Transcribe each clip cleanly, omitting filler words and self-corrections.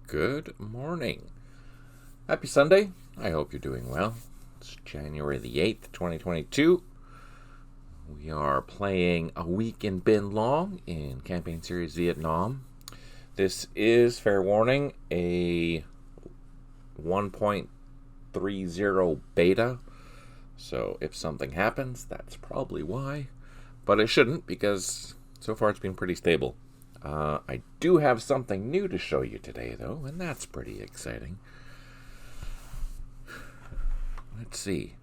Good morning. Happy Sunday. I hope you're doing well. It's January the 8th, 2022. We are playing a week in Binh Long in Campaign Series Vietnam. This is, fair warning, a 1.30 beta. So if something happens, that's probably why. But it shouldn't, because so far it's been pretty stable. I do have something new to show you today, though, and that's pretty exciting. Let's see.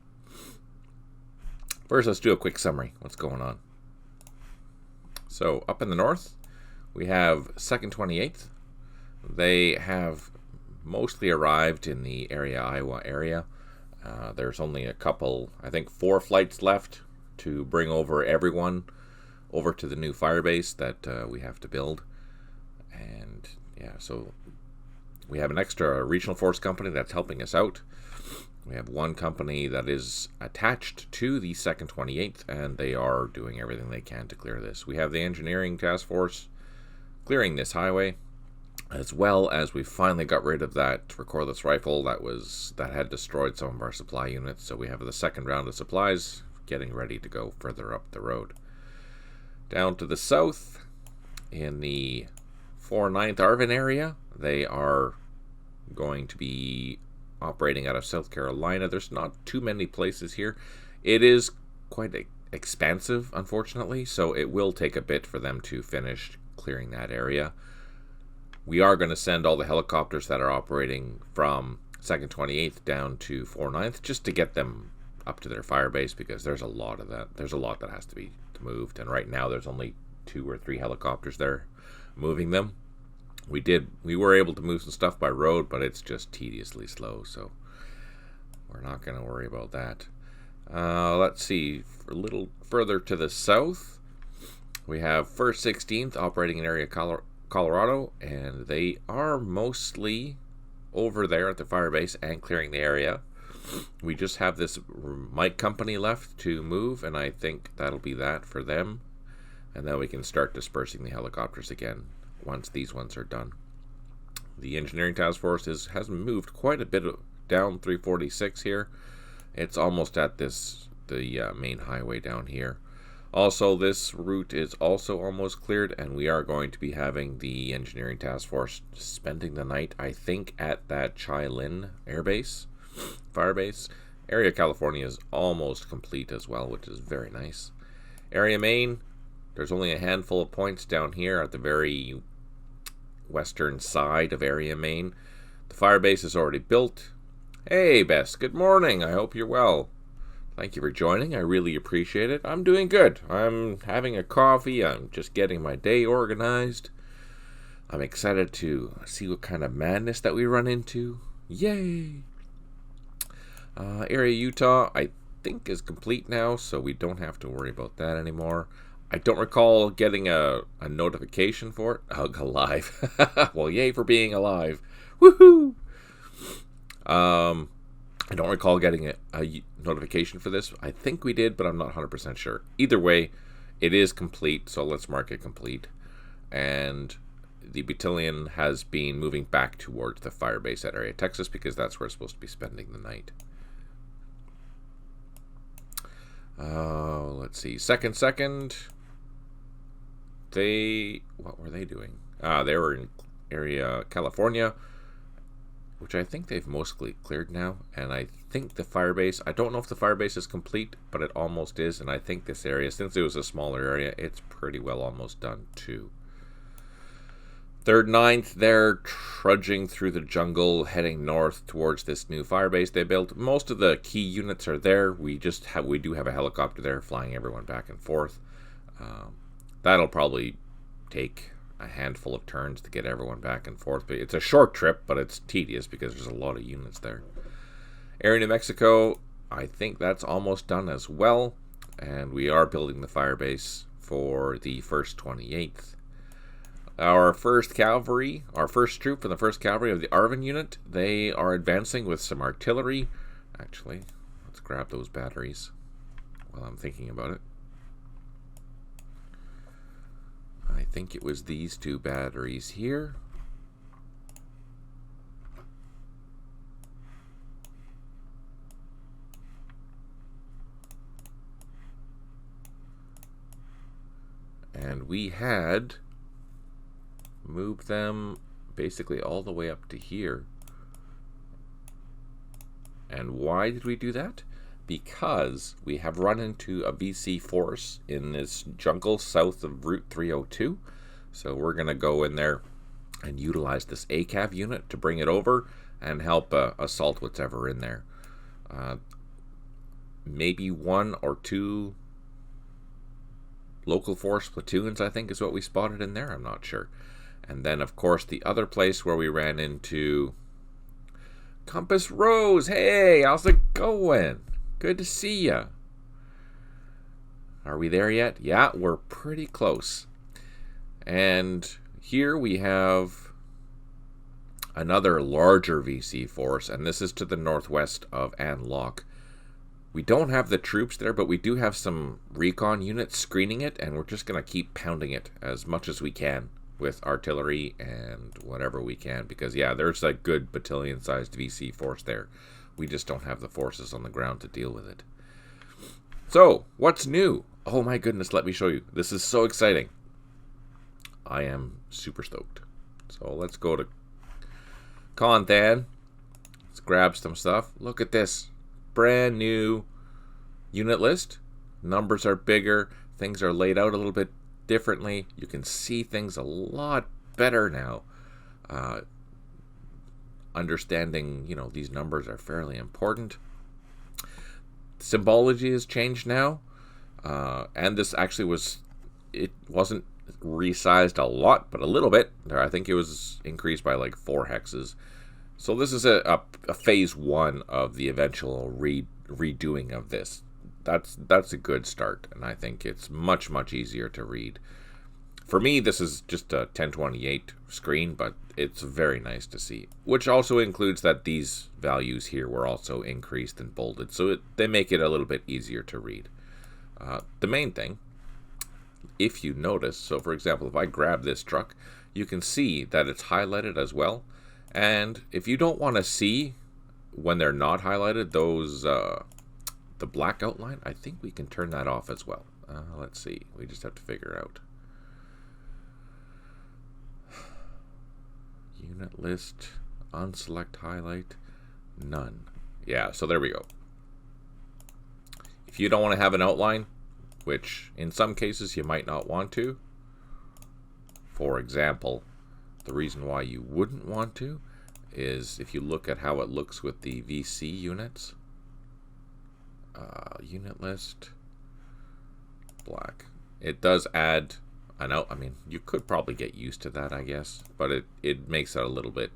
First, let's do a quick summary. What's going on? So, up in the north, we have 2nd 28th. They have mostly arrived in the Iowa area. There's only a couple, I think 4 flights left to bring over everyone over to the new firebase that we have to build. And yeah, so we have an extra regional force company that's helping us out. We have one company that is attached to the 2nd 28th, and they are doing everything they can to clear this. We have the engineering task force clearing this highway, as well as we finally got rid of that recordless rifle that had destroyed some of our supply units. So we have the second round of supplies getting ready to go further up the road. Down to the south, in the 4/9th ARVN area, they are going to be operating out of South Carolina. There's not too many places here. It is quite expansive, unfortunately, so it will take a bit for them to finish clearing that area. We are going to send all the helicopters that are operating from 2nd 28th down to 4/9th just to get them up to their firebase, because there's a lot of that. There's a lot that has to be moved, and right now there's only 2 or 3 helicopters there moving them. We were able to move some stuff by road, but it's just tediously slow, so we're not going to worry about that. Let's see, a little further to the south, we have 1st 16th operating in area Colorado, and they are mostly over there at the firebase and clearing the area. We just have this Mike company left to move, and I think that'll be that for them. And then we can start dispersing the helicopters again once these ones are done. The engineering task force has moved quite a bit down 346 here. It's almost at the main highway down here. Also, this route is also almost cleared, and we are going to be having the engineering task force spending the night, I think, at that Chi Lin airbase. Firebase. Area California is almost complete as well, which is very nice. Area Maine, there's only a handful of points down here at the very western side of Area Maine. The firebase is already built. Hey Bess, good morning. I hope you're well. Thank you for joining. I really appreciate it. I'm doing good. I'm having a coffee. I'm just getting my day organized. I'm excited to see what kind of madness that we run into. Yay! Area Utah, I think, is complete now, so we don't have to worry about that anymore. I don't recall getting a notification for it. Oh, alive. Well, yay for being alive. Woohoo! I don't recall getting a notification for this. I think we did, but I'm not 100% sure. Either way, it is complete, so let's mark it complete. And the battalion has been moving back towards the firebase at Area Texas, because that's where it's supposed to be spending the night. Let's see. Second. What were they doing? They were in area California, which I think they've mostly cleared now. And I think the firebase, I don't know if the firebase is complete, but it almost is. And I think this area, since it was a smaller area, it's pretty well almost done too. 3rd 9th, they're trudging through the jungle, heading north towards this new firebase they built. Most of the key units are there. We do have a helicopter there flying everyone back and forth. That'll probably take a handful of turns to get everyone back and forth. But it's a short trip, but it's tedious because there's a lot of units there. Area New Mexico, I think that's almost done as well. And we are building the firebase for the 1st 28th. Our 1st Cavalry, our 1st troop from the 1st Cavalry of the ARVN unit, they are advancing with some artillery. Actually, let's grab those batteries while I'm thinking about it. I think it was these 2 batteries here. And we had moved them basically all the way up to here. And why did we do that? Because we have run into a VC force in this jungle south of Route 302. So we're going to go in there and utilize this ACAV unit to bring it over and help assault whatever in there. Maybe 1 or 2 local force platoons, I think, is what we spotted in there. I'm not sure. And then, of course, the other place where we ran into Compass Rose. Hey, how's it going? Good to see ya. Are we there yet? Yeah, we're pretty close. And here we have another larger VC force, and this is to the northwest of An Loc. We don't have the troops there, but we do have some recon units screening it, and we're just going to keep pounding it as much as we can with artillery and whatever we can, because yeah, there's a good battalion-sized VC force there. We just don't have the forces on the ground to deal with it. So, what's new? Oh my goodness, let me show you. This is so exciting. I am super stoked. So let's go to Chon Thanh. Let's grab some stuff. Look at this. Brand new unit list. Numbers are bigger. Things are laid out a little bit differently. You can see things a lot better now. Understanding, these numbers are fairly important. Symbology has changed now. And this actually it wasn't resized a lot, but a little bit. I think it was increased by like 4 hexes. So this is a phase 1 of the eventual redoing of this. That's a good start, and I think it's much, much easier to read. For me, this is just a 1028 screen, but it's very nice to see. Which also includes that these values here were also increased and bolded, so they make it a little bit easier to read. The main thing, if you notice, so for example, if I grab this truck, you can see that it's highlighted as well. And if you don't want to see when they're not highlighted, those the black outline, I think we can turn that off as well. Let's see. We just have to figure out. Unit list, unselect highlight, none. Yeah, so there we go. If you don't want to have an outline, which in some cases you might not want to, for example, the reason why you wouldn't want to is if you look at how it looks with the VC units. Unit list, black. It does add an out. I mean, you could probably get used to that, I guess, but it makes it a little bit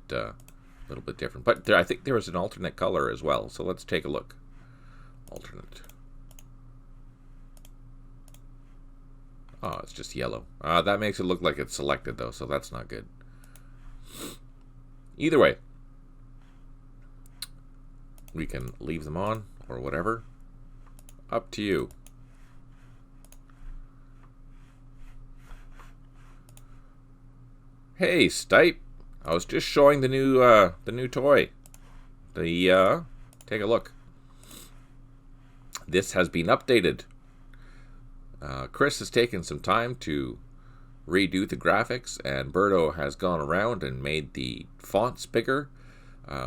different. But I think there is an alternate color as well. So let's take a look. Alternate. Oh, it's just yellow. That makes it look like it's selected though, so that's not good. Either way, we can leave them on or whatever. Up to you. Hey, Stipe. I was just showing the new toy. Take a look. This has been updated. Chris has taken some time to redo the graphics, and Berto has gone around and made the fonts bigger.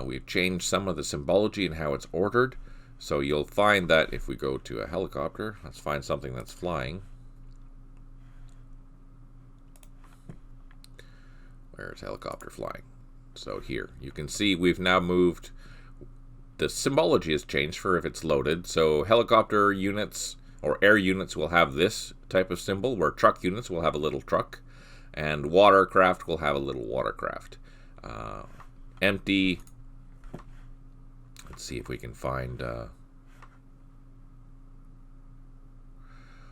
We've changed some of the symbology and how it's ordered. So you'll find that if we go to a helicopter, let's find something that's flying. Where's helicopter flying? So here, you can see we've now moved, the symbology has changed for if it's loaded. So helicopter units or air units will have this type of symbol, where truck units will have a little truck, and watercraft will have a little watercraft. Empty. Let's see if we can find...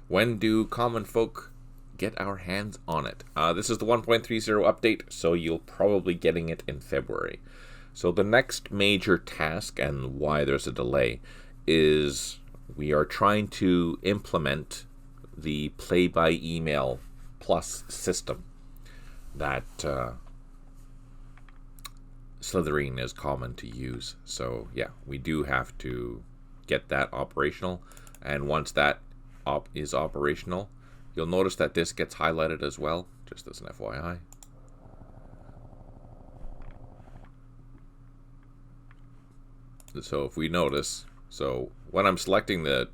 when do common folk get our hands on it? This is the 1.30 update, so you'll probably getting it in February. So the next major task, and why there's a delay, is we are trying to implement the play-by-email plus system that Slytherin is common to use. So yeah, we do have to get that operational, and once that is operational, You'll notice that this gets highlighted as well, just as an FYI. So if we notice, so when I'm selecting the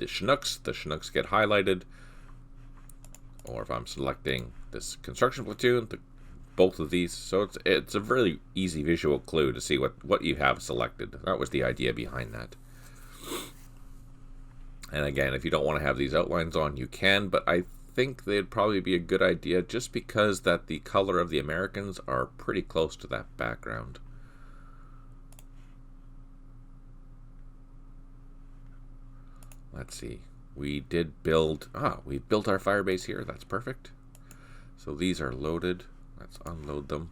Chinooks get highlighted. Or if I'm selecting this construction platoon, both of these. So it's a really easy visual clue to see what you have selected. That was the idea behind that. And again, if you don't want to have these outlines on, you can, but I think they'd probably be a good idea just because that the color of the Americans are pretty close to that background. Let's see. We did build, we built our firebase here. That's perfect. So these are loaded. Let's unload them.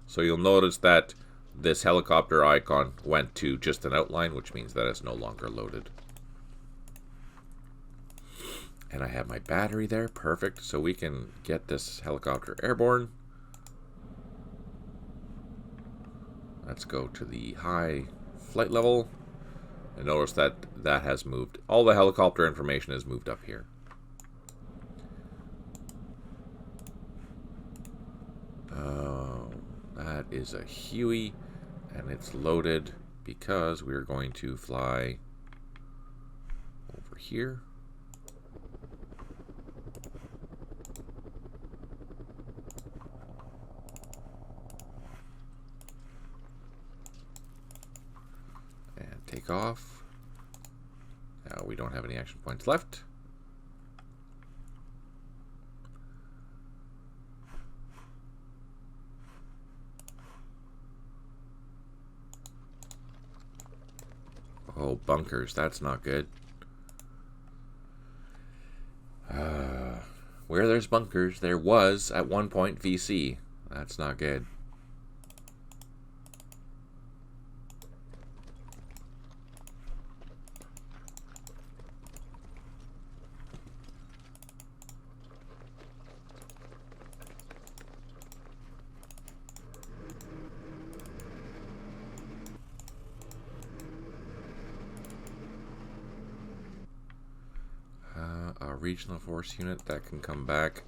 So you'll notice that this helicopter icon went to just an outline, which means that it's no longer loaded. And I have my battery there. Perfect. So we can get this helicopter airborne. Let's go to the high flight level. And notice that that has moved. All the helicopter information has moved up here. Oh, that is a Huey. And it's loaded because we're going to fly over here. Take off. Now we don't have any action points left. Oh, bunkers. That's not good. Where there's bunkers, there was at one point VC. That's not good. A regional force unit that can come back.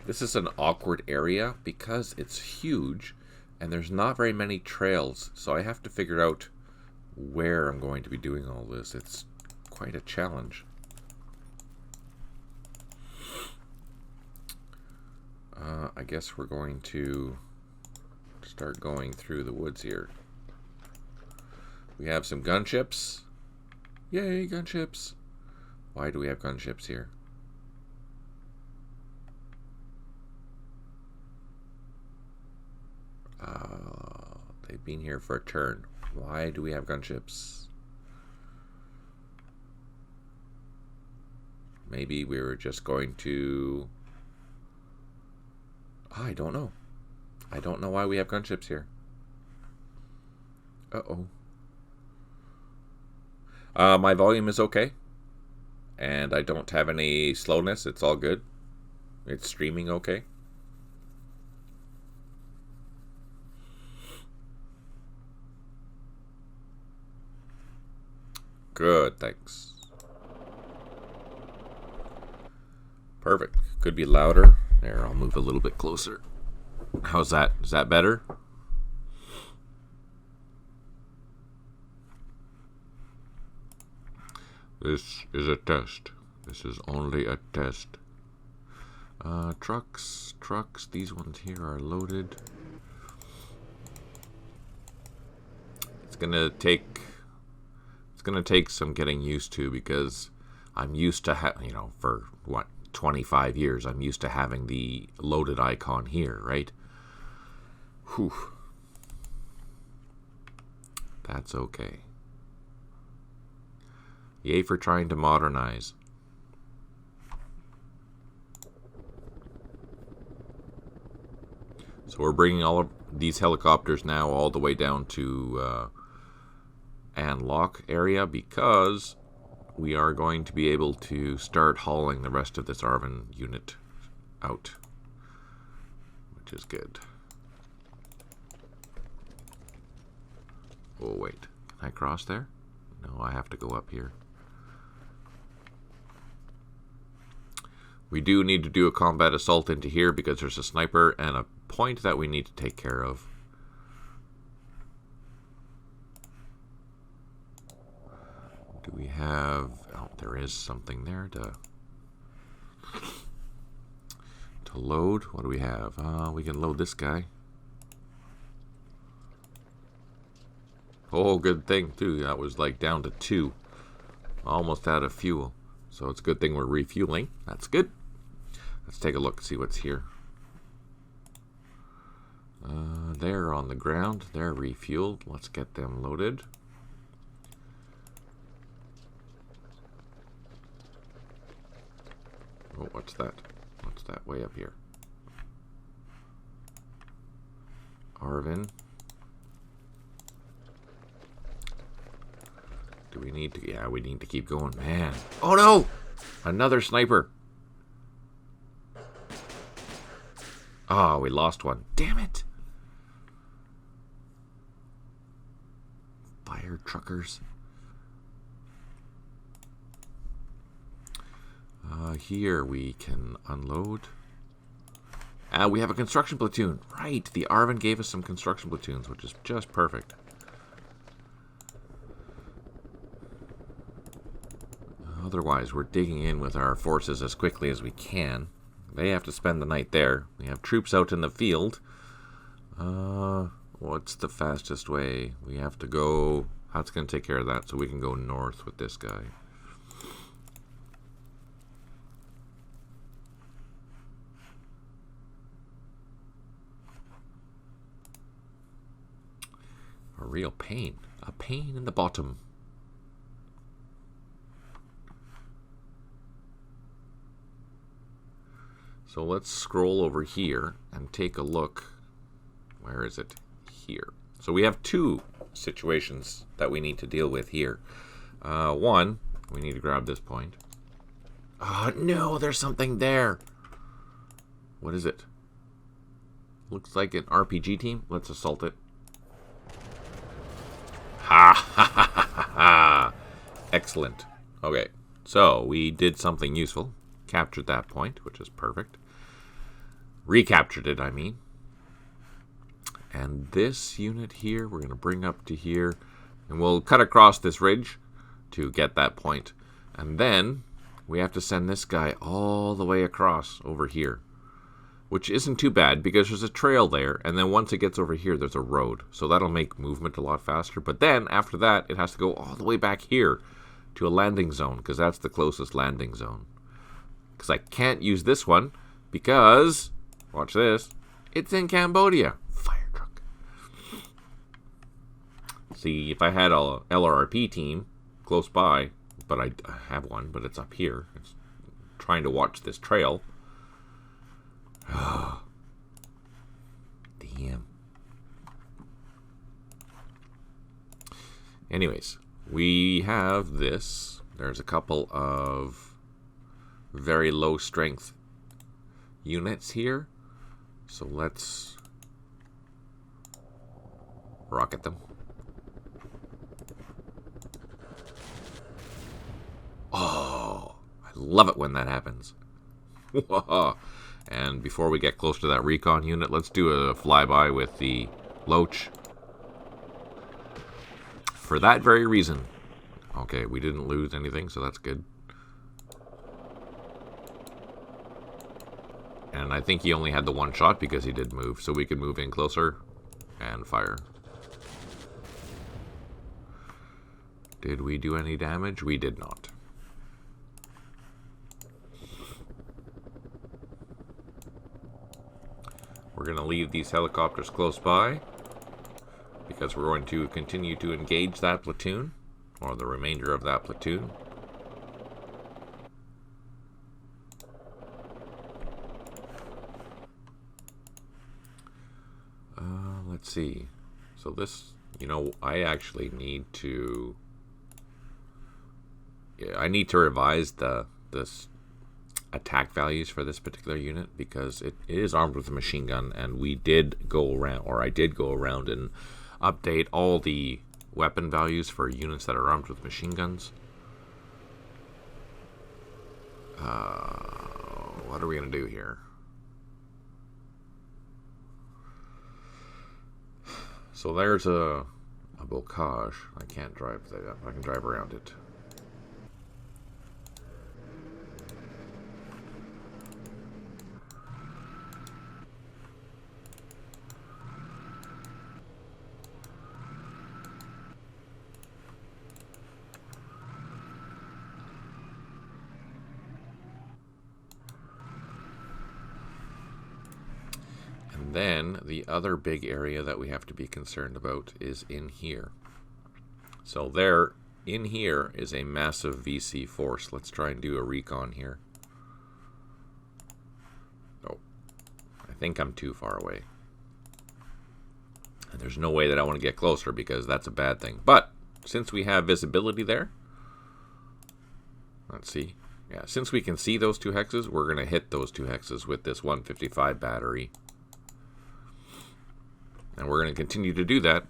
This is an awkward area because it's huge and there's not very many trails, so I have to figure out where I'm going to be doing all this. It's quite a challenge. I guess we're going to start going through the woods here. We have some gunships. Yay, gunships! Why do we have gunships here? They've been here for a turn. Why do we have gunships? Maybe we were just going to... I don't know. I don't know why we have gunships here. Uh-oh. My volume is okay. And I don't have any slowness. It's all good. It's streaming okay. Good, thanks. Perfect. Could be louder. There, I'll move a little bit closer. How's that? Is that better? This is a test. This is only a test. Trucks. These ones here are loaded. It's gonna take some getting used to because I'm used to for what 25 years I'm used to having the loaded icon here, right? Whew. That's okay. Yay for trying to modernize. So we're bringing all of these helicopters now all the way down to An Loc area because we are going to be able to start hauling the rest of this ARVN unit out, which is good. Oh wait, can I cross there? No, I have to go up here. We do need to do a combat assault into here because there's a sniper and a point that we need to take care of. Do we have... Oh, there is something there to load. What do we have? We can load this guy. Oh, good thing, too. That was like down to 2. Almost out of fuel. So it's a good thing we're refueling. That's good. Let's take a look, see what's here. They're on the ground. They're refueled. Let's get them loaded. Oh, what's that? What's that way up here? ARVN. Do we need to... Yeah, we need to keep going. Man. Oh, no! Another sniper. Oh, we lost one. Damn it. Fire truckers. Here we can unload. We have a construction platoon. Right. The ARVN gave us some construction platoons, which is just perfect. Otherwise, we're digging in with our forces as quickly as we can. They have to spend the night there. We have troops out in the field. What's the fastest way? We have to go... That's going to take care of that, so we can go north with this guy. A real pain. A pain in the bottom. So let's scroll over here and take a look. Where is it? Here. So we have 2 situations that we need to deal with here. One, we need to grab this point. Oh, no, there's something there. What is it? Looks like an RPG team. Let's assault it. Ha ha ha ha ha. Excellent. Okay, so we did something useful. Captured that point, which is perfect. Recaptured it, I mean. And this unit here, we're going to bring up to here. And we'll cut across this ridge to get that point. And then we have to send this guy all the way across over here. Which isn't too bad because there's a trail there. And then once it gets over here, there's a road. So that'll make movement a lot faster. But then after that, it has to go all the way back here to a landing zone. Because that's the closest landing zone. Because I can't use this one because, watch this, it's in Cambodia. Fire truck. See, if I had a LRP team close by, but I have one, but it's up here. It's trying to watch this trail. Damn. Anyways, we have this. There's a couple of very low strength units here. So let's rocket them. Oh, I love it when that happens. And before we get close to that recon unit, let's do a flyby with the Loach. For that very reason. Okay, we didn't lose anything, so that's good. And I think he only had the one shot because he did move, so we could move in closer and fire. Did we do any damage? We did not. We're going to leave these helicopters close by because we're going to continue to engage that platoon, or the remainder of that platoon. Let's see. So this, I actually need to... Yeah, I need to revise this attack values for this particular unit because it is armed with a machine gun, and we did go around, or I did go around and update all the weapon values for units that are armed with machine guns. what are we going to do here? So there's a bocage. I can't drive that. I can drive around it. And then the other big area that we have to be concerned about is in here. So there, in here, is a massive VC force. Let's try and do a recon here. Oh, I think I'm too far away. And there's no way that I want to get closer because that's a bad thing. But since we have visibility there, let's see. Yeah, since we can see those two hexes, we're going to hit those two hexes with this 155 battery. And we're going to continue to do that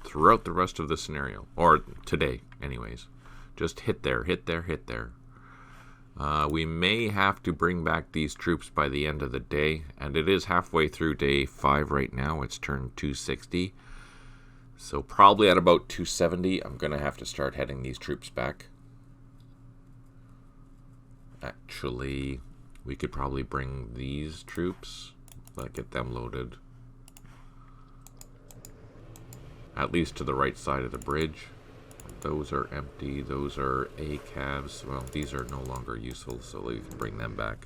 throughout the rest of the scenario. Or today, anyways. Just hit there, hit there, hit there. We may have to bring back these troops by the end of the day. And it is halfway through day 5 right now. It's turned 260. So probably at about 270, I'm going to have to start heading these troops back. Actually, we could probably bring these troops. Get them loaded. At least to the right side of the bridge. Those are empty. Those are ACAVs. Well, these are no longer useful, so we can bring them back.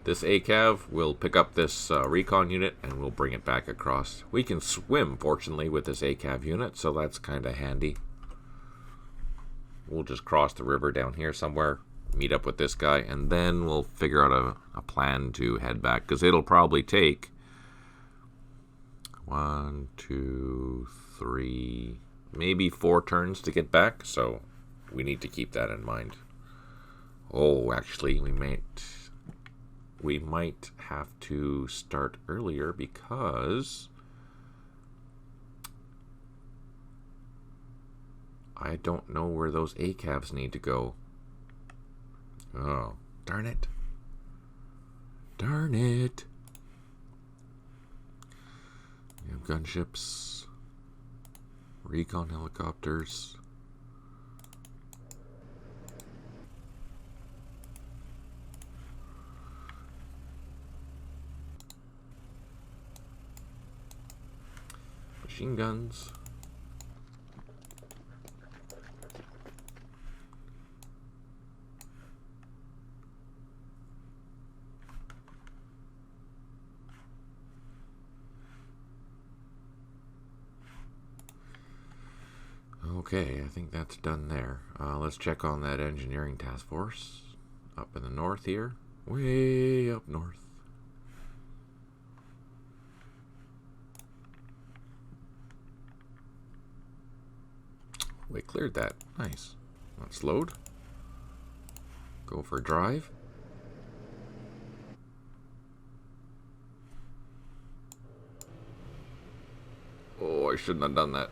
This ACAV will pick up this recon unit and we'll bring it back across. We can swim, fortunately, with this ACAV unit, so that's kind of handy. We'll just cross the river down here somewhere, meet up with this guy, and then we'll figure out a plan to head back, because it'll probably take 1, 2, 3, maybe 4 turns to get back, so we need to keep that in mind. Oh, actually, we might have to start earlier because I don't know where those ACAVs need to go. Oh, darn it. Darn it. We have gunships, recon helicopters. Machine guns. Okay, I think that's done there. Let's check on that engineering task force up in the north here. Way up north. We cleared that. Nice. Let's load. Go for drive. Oh, I shouldn't have done that.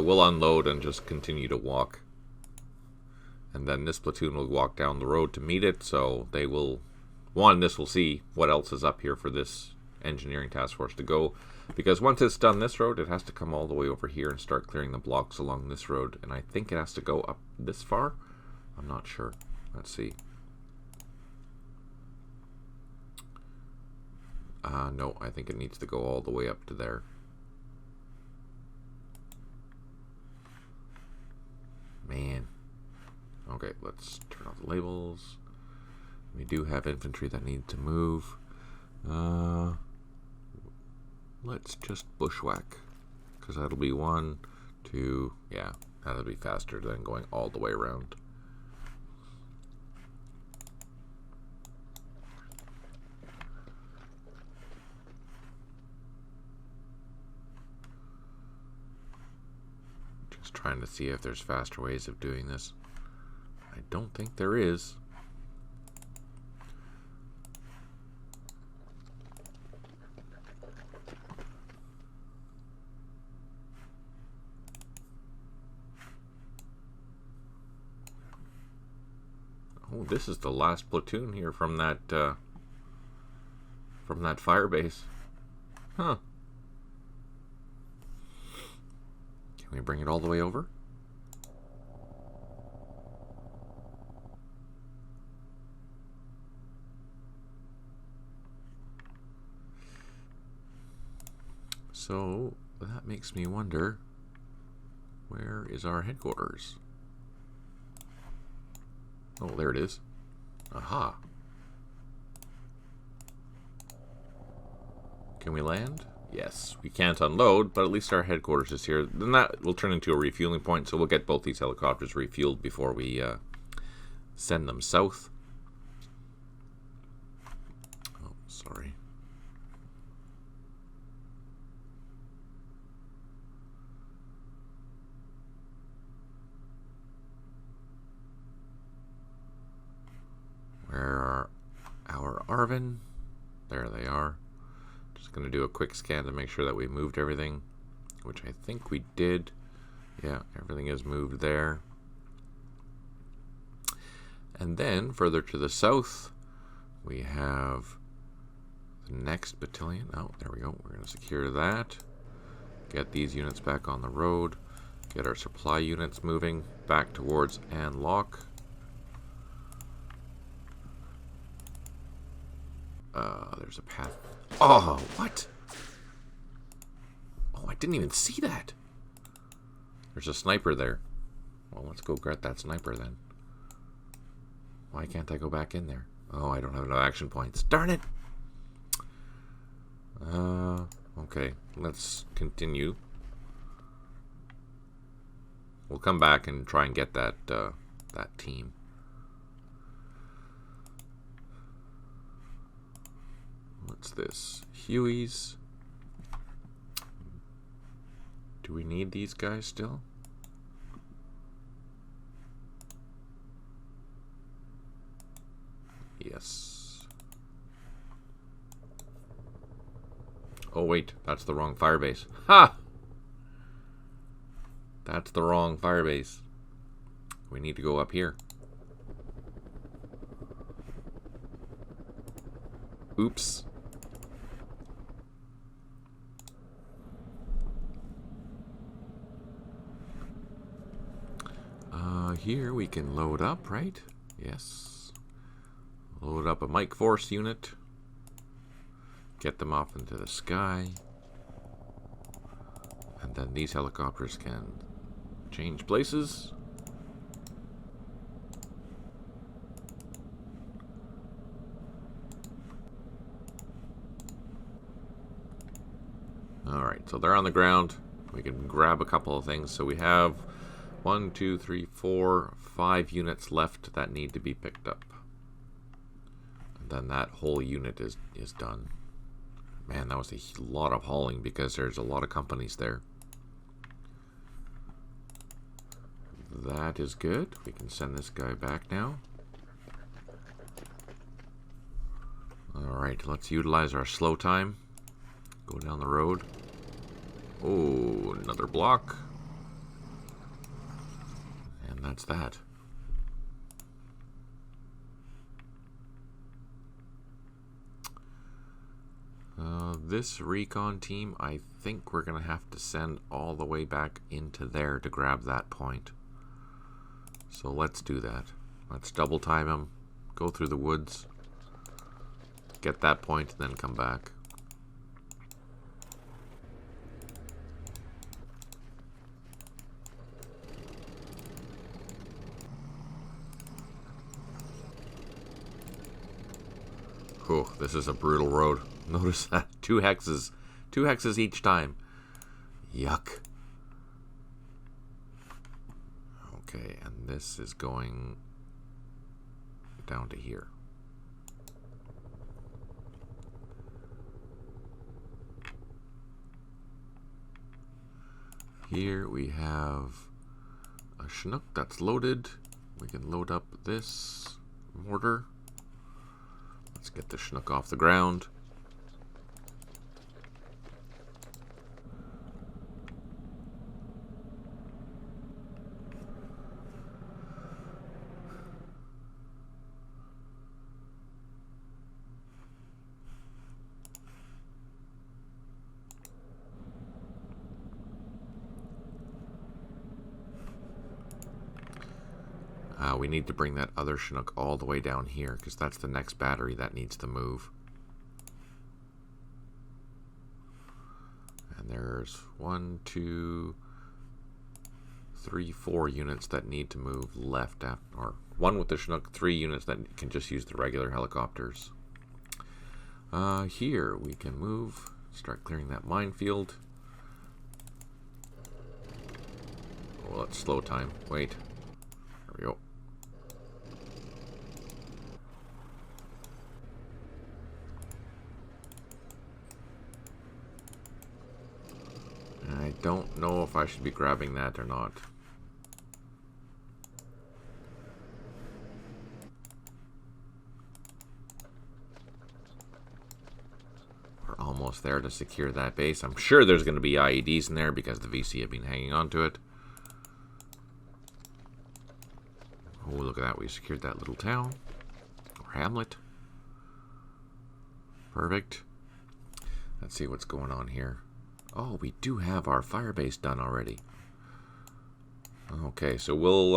We'll unload and just continue to walk. And then this platoon will walk down the road to meet it, so they will... this will see what else is up here for this engineering task force to go. Because once it's done this road, it has to come all the way over here and start clearing the blocks along this road. And I think it has to go up this far. I'm not sure. Let's see. No, I think it needs to go all the way up to there. Man. Okay, let's turn off the labels. We do have infantry that need to move. Let's just bushwhack, because that'll be 1, 2, yeah, that'll be faster than going all the way around. Just trying to see if there's faster ways of doing this. I don't think there is. this is the last platoon here from that fire base. Huh. Can we bring it all the way over? So that makes me wonder, where is our headquarters? Oh, there it is. Aha. Can we land? Yes. We can't unload, but at least our headquarters is here. Then that will turn into a refueling point, so we'll get both these helicopters refueled before we send them south. Oh, sorry. Where are our ARVN? There they are. Just going to do a quick scan to make sure that we moved everything, which I think we did. Yeah, everything is moved there. And then further to the south, we have the next battalion. Oh, there we go. We're going to secure that. Get these units back on the road. Get our supply units moving back towards An Loc. There's a path. Oh, what? Oh, I didn't even see that. There's a sniper there. Well, let's go get that sniper then. Why can't I go back in there? Oh, I don't have enough action points. Darn it! Okay, let's continue. We'll come back and try and get that that team. What's this? Hueys. Do we need these guys still? Yes. Oh wait, that's the wrong firebase. Ha! That's the wrong firebase. We need to go up here. Oops. Here we can load up, right? Yes. Load up a Mike Force unit. Get them off into the sky. And then these helicopters can change places. Alright, so they're on the ground. We can grab a couple of things. So we have 1, 2, 3, 4, 5 units left that need to be picked up. And then that whole unit is done. Man, that was a lot of hauling because there's a lot of companies there. That is good. We can send this guy back now. Alright, let's utilize our slow time. Go down the road. Oh, another block. And that's that. This recon team, I think we're going to have to send all the way back into there to grab that point. So let's do that. Let's double time them, go through the woods, get that point, and then come back. Oh, this is a brutal road. Notice that. Two hexes each time. Yuck. Okay, and this is going down to here. Here we have a Chinook that's loaded. We can load up this mortar. Let's get the Chinook off the ground. we need to bring that other Chinook all the way down here, because that's the next battery that needs to move. And there's 1, 2, 3, 4 units that need to move left, or 1 with the Chinook, 3 units that can just use the regular helicopters. Here we can move, start clearing that minefield. Oh, let's slow time. Wait. There we go. I don't know if I should be grabbing that or not. We're almost there to secure that base. I'm sure there's going to be IEDs in there because the VC have been hanging on to it. Oh, look at that. We secured that little town. Or hamlet. Perfect. Let's see what's going on here. Oh, we do have our fire base done already. Okay, so we'll...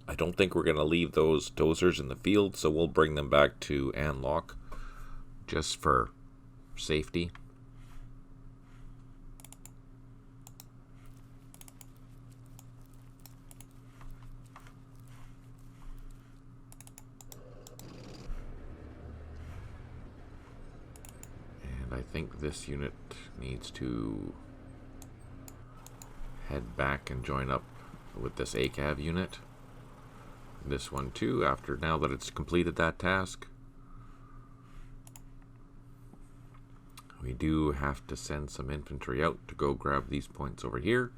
I don't think we're going to leave those dozers in the field, so we'll bring them back to An Loc just for safety. I think this unit needs to head back and join up with this ACAV unit. This one too, now that it's completed that task. We do have to send some infantry out to go grab these points over here.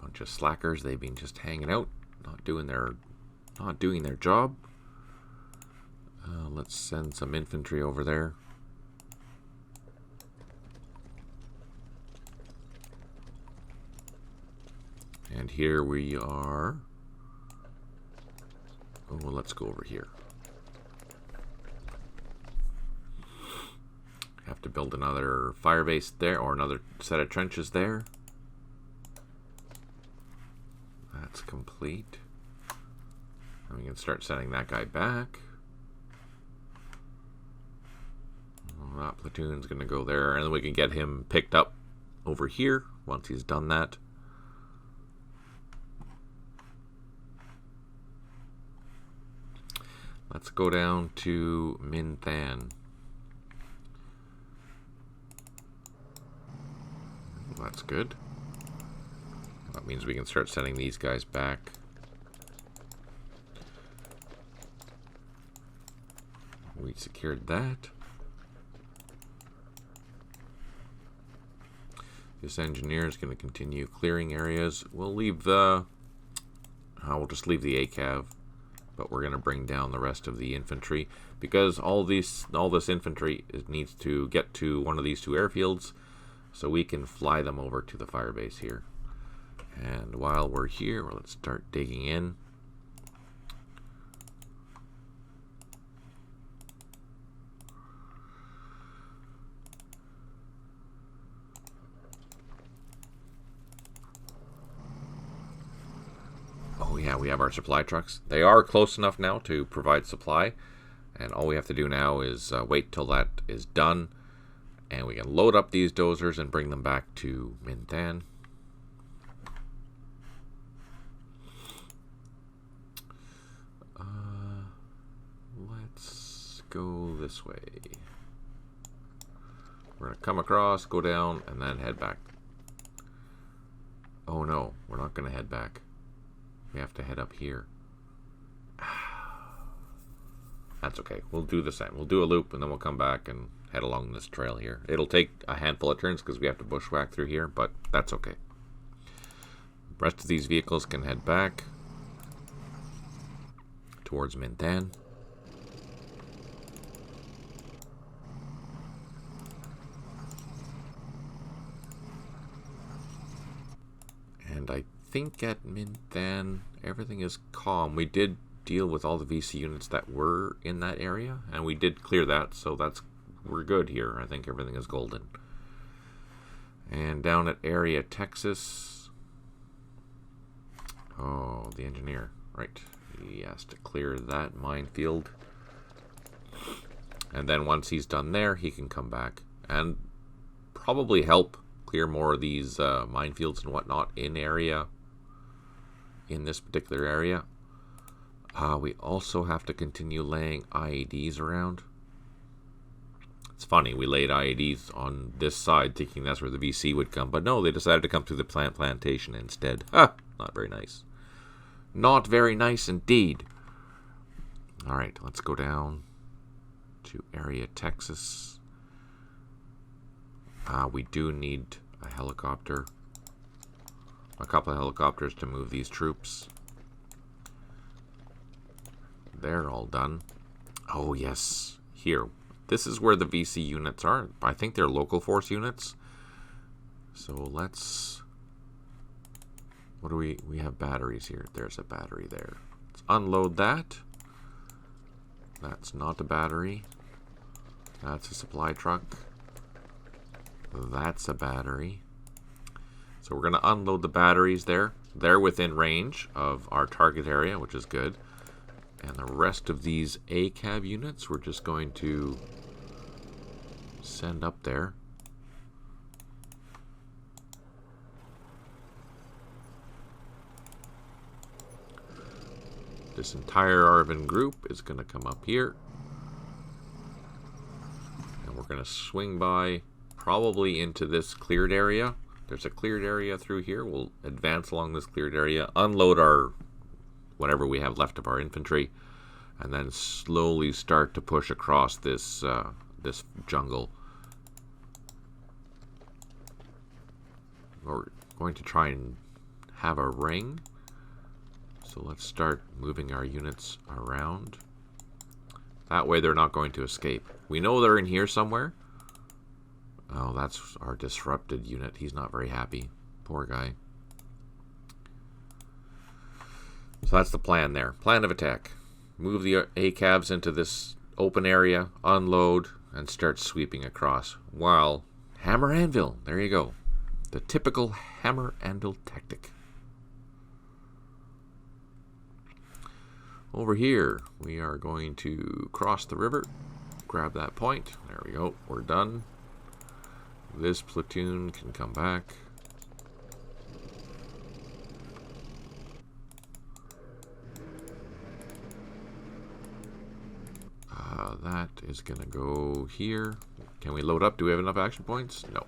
Bunch of slackers, they've been just hanging out, not doing their job. Let's send some infantry over there. And here we are. Oh, well, let's go over here. Have to build another fire base there, or another set of trenches there. That's complete. And we can start sending that guy back. That platoon's going to go there, and then we can get him picked up over here once he's done that. Let's go down to Minh Than. That's good. That means we can start sending these guys back. We secured that. This engineer is going to continue clearing areas. We'll leave the... we'll just leave the ACAV, but we're going to bring down the rest of the infantry because all this infantry needs to get to one of these 2 airfields, so we can fly them over to the fire base here. And while we're here, let's start digging in. Oh yeah, we have our supply trucks. They are close enough now to provide supply, and all we have to do now is wait till that is done, and we can load up these dozers and bring them back to Minh Than. Let's go this way. We're going to come across, go down, and then head back. Oh no, we're not going to head back. We have to head up here. That's okay. We'll do the same. We'll do a loop, and then we'll come back and head along this trail here. It'll take a handful of turns because we have to bushwhack through here, but that's okay. The rest of these vehicles can head back towards Minh Than. And I think at Minh Than everything is calm. We did deal with all the VC units that were in that area, and we did clear that, so we're good here. I think everything is golden. And down at area Texas, Oh, the engineer. Right. He has to clear that minefield. And then once he's done there, he can come back and probably help clear more of these minefields and whatnot in this particular area. We also have to continue laying IEDs around. It's funny, we laid IEDs on this side thinking that's where the VC would come, but no, they decided to come through the plantation instead. Not very nice. Not very nice indeed. Alright, let's go down to area Texas. We do need a helicopter. A couple of helicopters to move these troops. They're all done. Oh, yes. Here. This is where the VC units are. I think they're local force units. So let's... What do we have batteries here. There's a battery there. Let's unload that. That's not a battery. That's a supply truck. That's a battery. So we're going to unload the batteries there. They're within range of our target area, which is good. And the rest of these ACAV units, we're just going to send up there. This entire ARVN group is going to come up here. And we're going to swing by probably into this cleared area. There's a cleared area through here. We'll advance along this cleared area, unload our whatever we have left of our infantry, and then slowly start to push across this this jungle. We're going to try and have a ring. So let's start moving our units around. That way they're not going to escape. We know they're in here somewhere. Oh, that's our disrupted unit. He's not very happy. Poor guy. So that's the plan there. Plan of attack. Move the ACAVs into this open area, unload, and start sweeping across. While hammer anvil. There you go. The typical hammer anvil tactic. Over here, we are going to cross the river. Grab that point. There we go. We're done. This platoon can come back. That is going to go here. Can we load up? Do we have enough action points? No.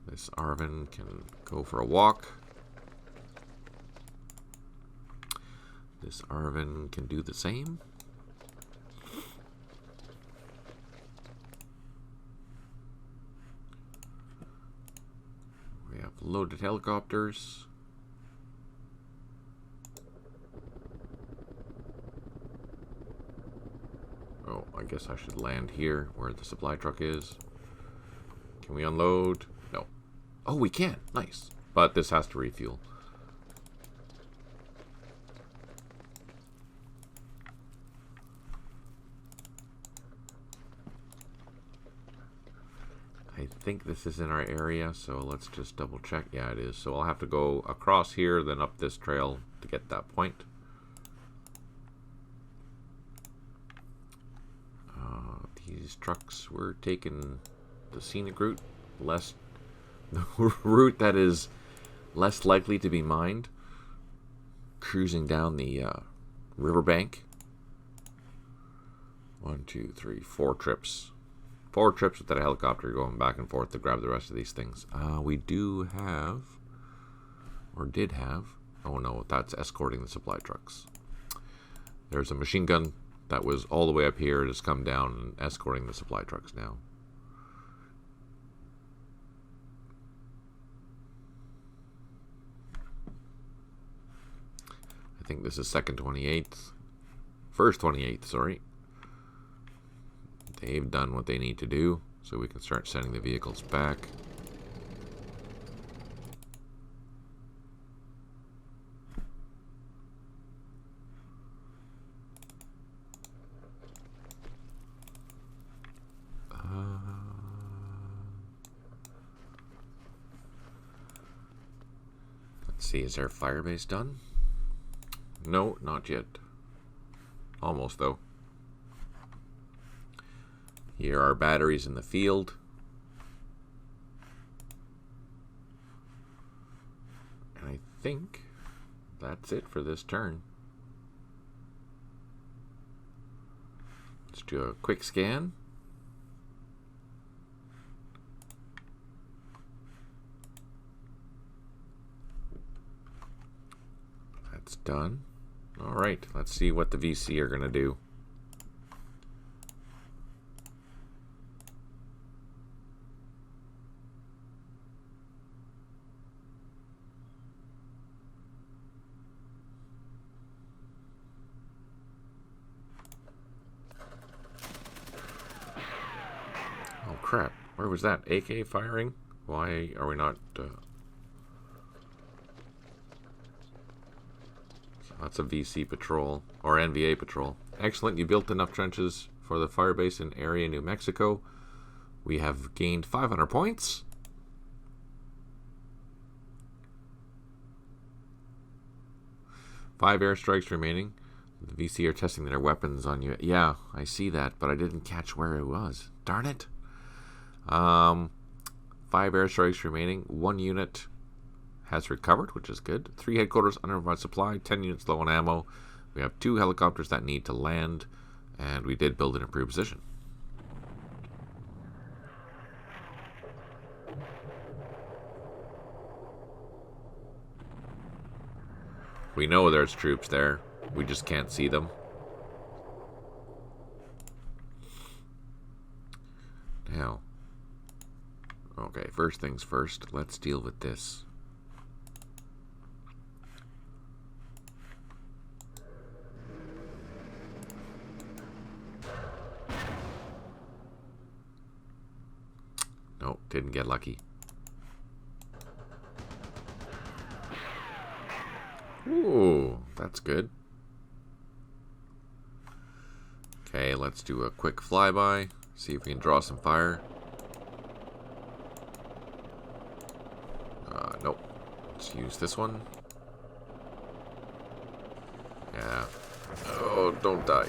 This ARVN can go for a walk. This ARVN can do the same. We have loaded helicopters. Oh, I guess I should land here where the supply truck is. Can we unload? No. Oh, we can. Nice. But this has to refuel. I think this is in our area, so let's just double check. Yeah, it is. So I'll have to go across here, then up this trail to get that point. These trucks were taking the scenic route, the route that is less likely to be mined, cruising down the riverbank. 1, 2, 3, 4 trips. 4 trips with that helicopter going back and forth to grab the rest of these things. We do have, or did have, oh no, that's escorting the supply trucks. There's a machine gun that was all the way up here. It has come down and escorting the supply trucks now. I think this is second 28th. First 28th, sorry. They've done what they need to do, so we can start sending the vehicles back. see, is our firebase done? No, not yet. Almost, though. Here are batteries in the field. And I think that's it for this turn. Let's do a quick scan. That's done. All right, let's see what the VC are going to do. Oh crap, where was that? AK firing? Why are we not... That's a VC patrol, or NVA patrol. Excellent, you built enough trenches for the firebase in area New Mexico. We have gained 500 points. Five airstrikes remaining. The VC are testing their weapons on you. Yeah, I see that, but I didn't catch where it was. Darn it. 5 airstrikes remaining. 1 unit has recovered, which is good. 3 headquarters unidentified supply. 10 units low on ammo. We have 2 helicopters that need to land, and we did build an improved position. We know there's troops there. We just can't see them. Now, okay, first things first, let's deal with this. Nope, didn't get lucky. Ooh, that's good. Okay, let's do a quick flyby. See if we can draw some fire. Nope. Let's use this one. Yeah. Oh, don't die.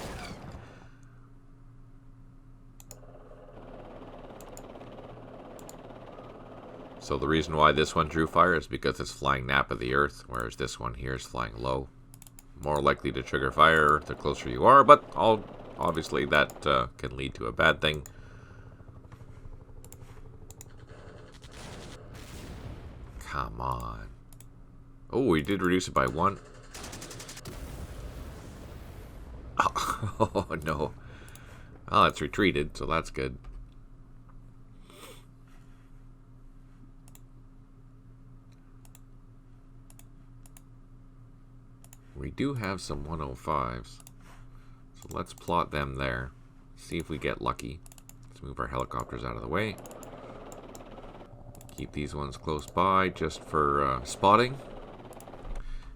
So the reason why this one drew fire is because it's flying nap of the earth, whereas this one here is flying low. More likely to trigger fire the closer you are, but obviously that can lead to a bad thing. Come on. Oh, we did reduce it by 1. Oh, no. Oh, it's retreated, so that's good. We do have some 105s, so let's plot them there. See if we get lucky. Let's move our helicopters out of the way. Keep these ones close by just for spotting.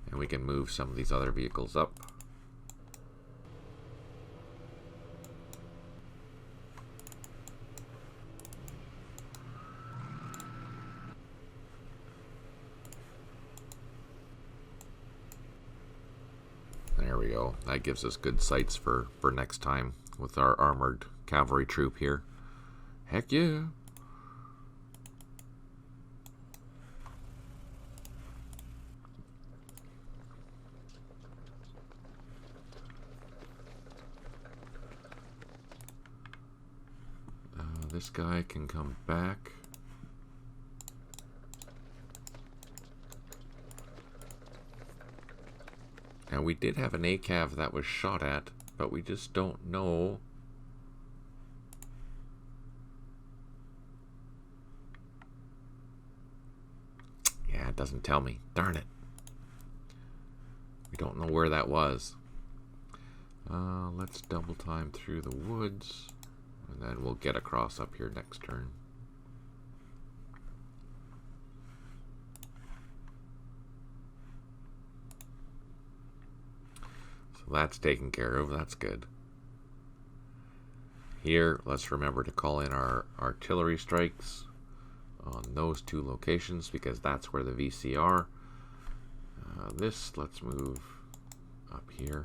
And we can move some of these other vehicles up. There we go. That gives us good sights for next time with our armored cavalry troop here. Heck yeah. This guy can come back. Now, we did have an ACAV that was shot at, but we just don't know. Yeah, it doesn't tell me. Darn it. We don't know where that was. Let's double time through the woods, and then we'll get across up here next turn. So that's taken care of. That's good. Here, let's remember to call in our artillery strikes on those 2 locations because that's where the VC are. This, let's move up here.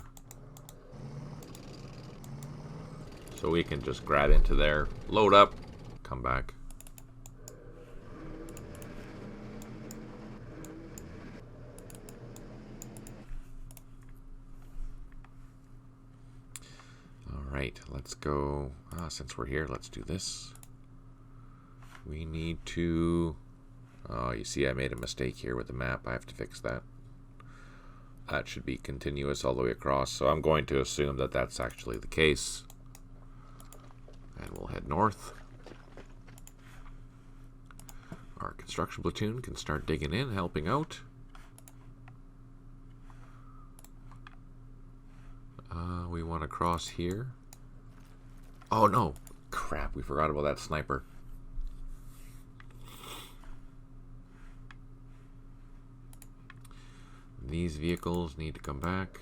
So we can just grab into there, load up, come back. Alright, let's go. Since we're here, let's do this. We need to... Oh, you see I made a mistake here with the map. I have to fix that. That should be continuous all the way across. So I'm going to assume that that's actually the case. And we'll head north. Our construction platoon can start digging in, helping out. We want to cross here. Oh no! Crap, we forgot about that sniper. These vehicles need to come back.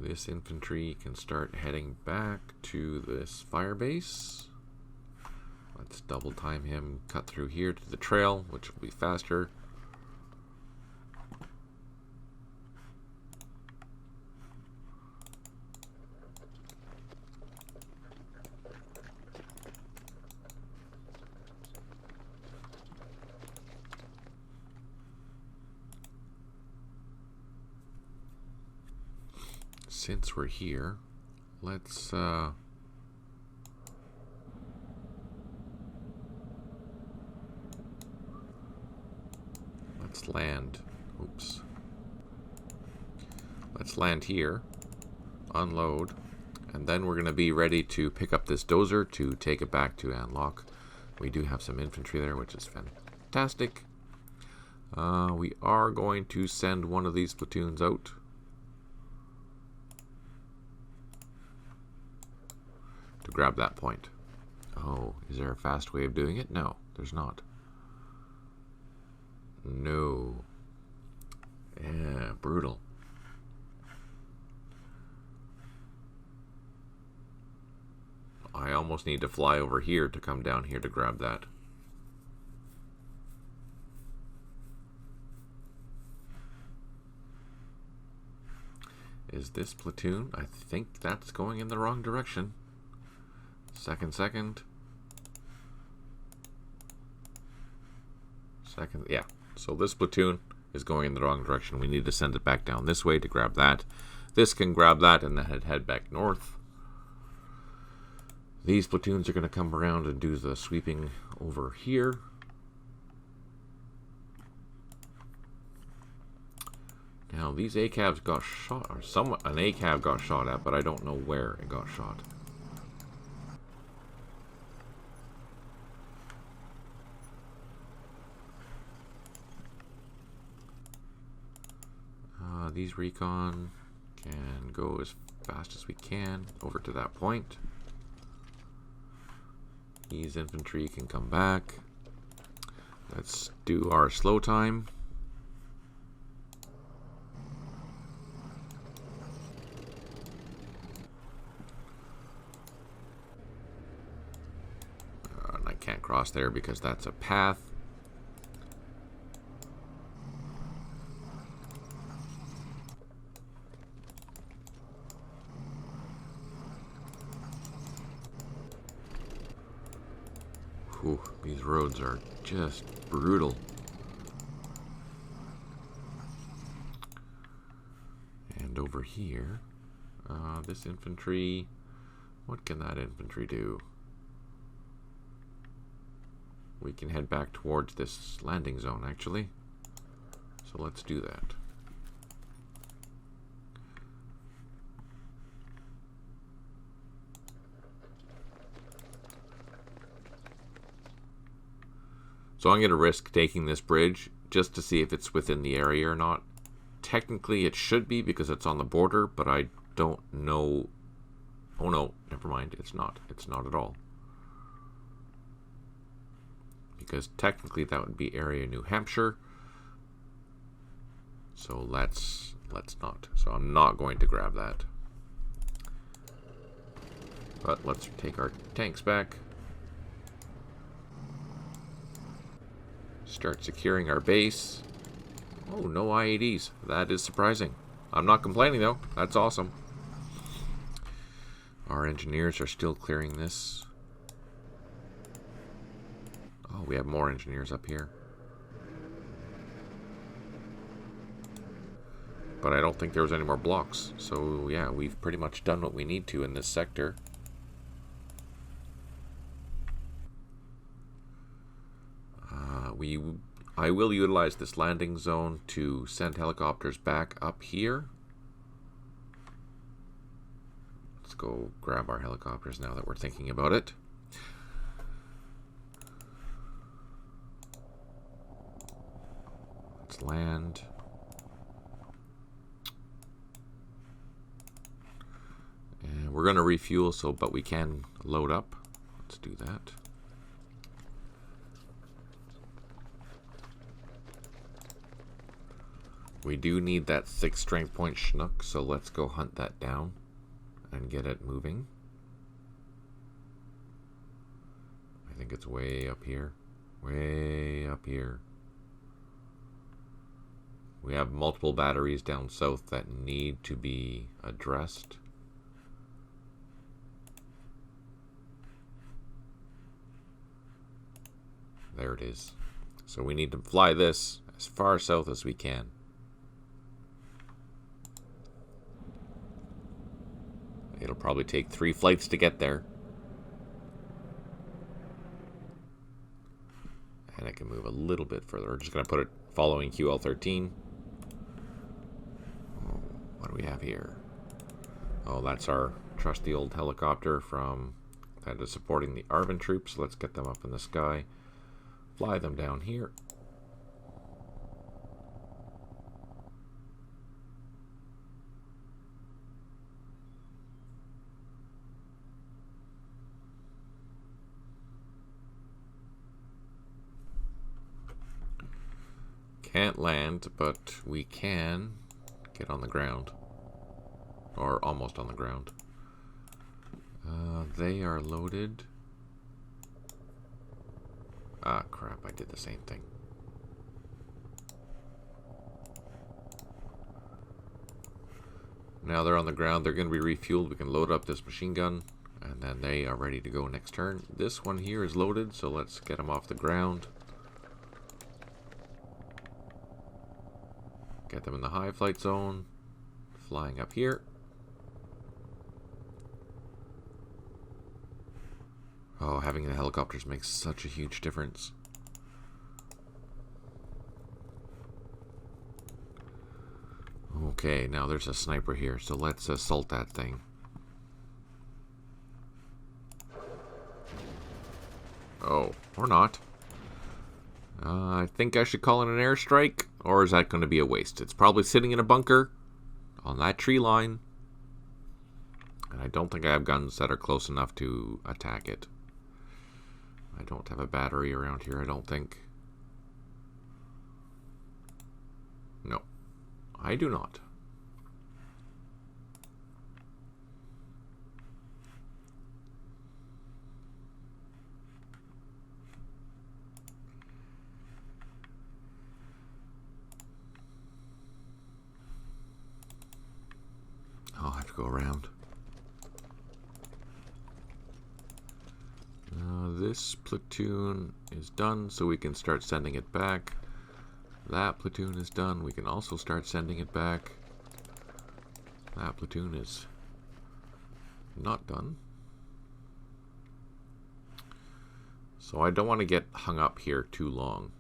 This infantry can start heading back to this fire base. Let's double time him, cut through here to the trail, which will be faster. Since we're here, let's land. Oops. Let's land here, unload, and then we're going to be ready to pick up this dozer to take it back to An Loc. We do have some infantry there, which is fantastic. We are going to send one of these platoons out. To grab that point. Oh, is there a fast way of doing it? No, there's not. No. Yeah, brutal. I almost need to fly over here to come down here to grab that. Is this platoon? I think that's going in the wrong direction. Second. Yeah. So this platoon is going in the wrong direction. We need to send it back down this way to grab that. This can grab that and then head back north. These platoons are going to come around and do the sweeping over here. Now these ACAVs got shot, or an ACAV got shot at, but I don't know where it got shot. These recon can go as fast as we can over to that point. These infantry can come back. Let's do our slow time. And I can't cross there because that's a path. Whew, these roads are just brutal. And over here, this infantry, what can that infantry do? We can head back towards this landing zone, actually. So let's do that. So I'm going to risk taking this bridge just to see if it's within the area or not. Technically it should be because it's on the border, but I don't know. Oh no, never mind, it's not. It's not at all. Because technically that would be area New Hampshire. So let's not. So I'm not going to grab that. But let's take our tanks back. Start securing our base. Oh, no IEDs. That is surprising. I'm not complaining, though. That's awesome. Our engineers are still clearing this. Oh, we have more engineers up here. But I don't think there was any more blocks. So, yeah, we've pretty much done what we need to in this sector. I will utilize this landing zone to send helicopters back up here. Let's go grab our helicopters now that we're thinking about it. Let's land. And we're going to refuel, but we can load up. Let's do that. We do need that 6 strength point Chinook, so let's go hunt that down and get it moving. I think it's way up here. Way up here. We have multiple batteries down south that need to be addressed. There it is. So we need to fly this as far south as we can. It'll probably take 3 flights to get there. And I can move a little bit further. We're just going to put it following QL-13. Oh, what do we have here? Oh, that's our trusty old helicopter that is supporting the ARVN troops. Let's get them up in the sky. Fly them down here. Can't land, but we can get on the ground. Or almost on the ground. They are loaded. Ah, crap, I did the same thing. Now they're on the ground. They're going to be refueled. We can load up this machine gun, and then they are ready to go next turn. This one here is loaded, so let's get them off the ground. Get them in the high flight zone. Flying up here. Oh, having the helicopters makes such a huge difference. Okay, now there's a sniper here, so let's assault that thing. Oh, or not. I think I should call it an airstrike, or is that going to be a waste? It's probably sitting in a bunker on that tree line, and I don't think I have guns that are close enough to attack it. I don't have a battery around here, I don't think. No, I do not. I'll have to go around. This platoon is done, so we can start sending it back. That platoon is done. We can also start sending it back. That platoon is not done. So I don't want to get hung up here too long.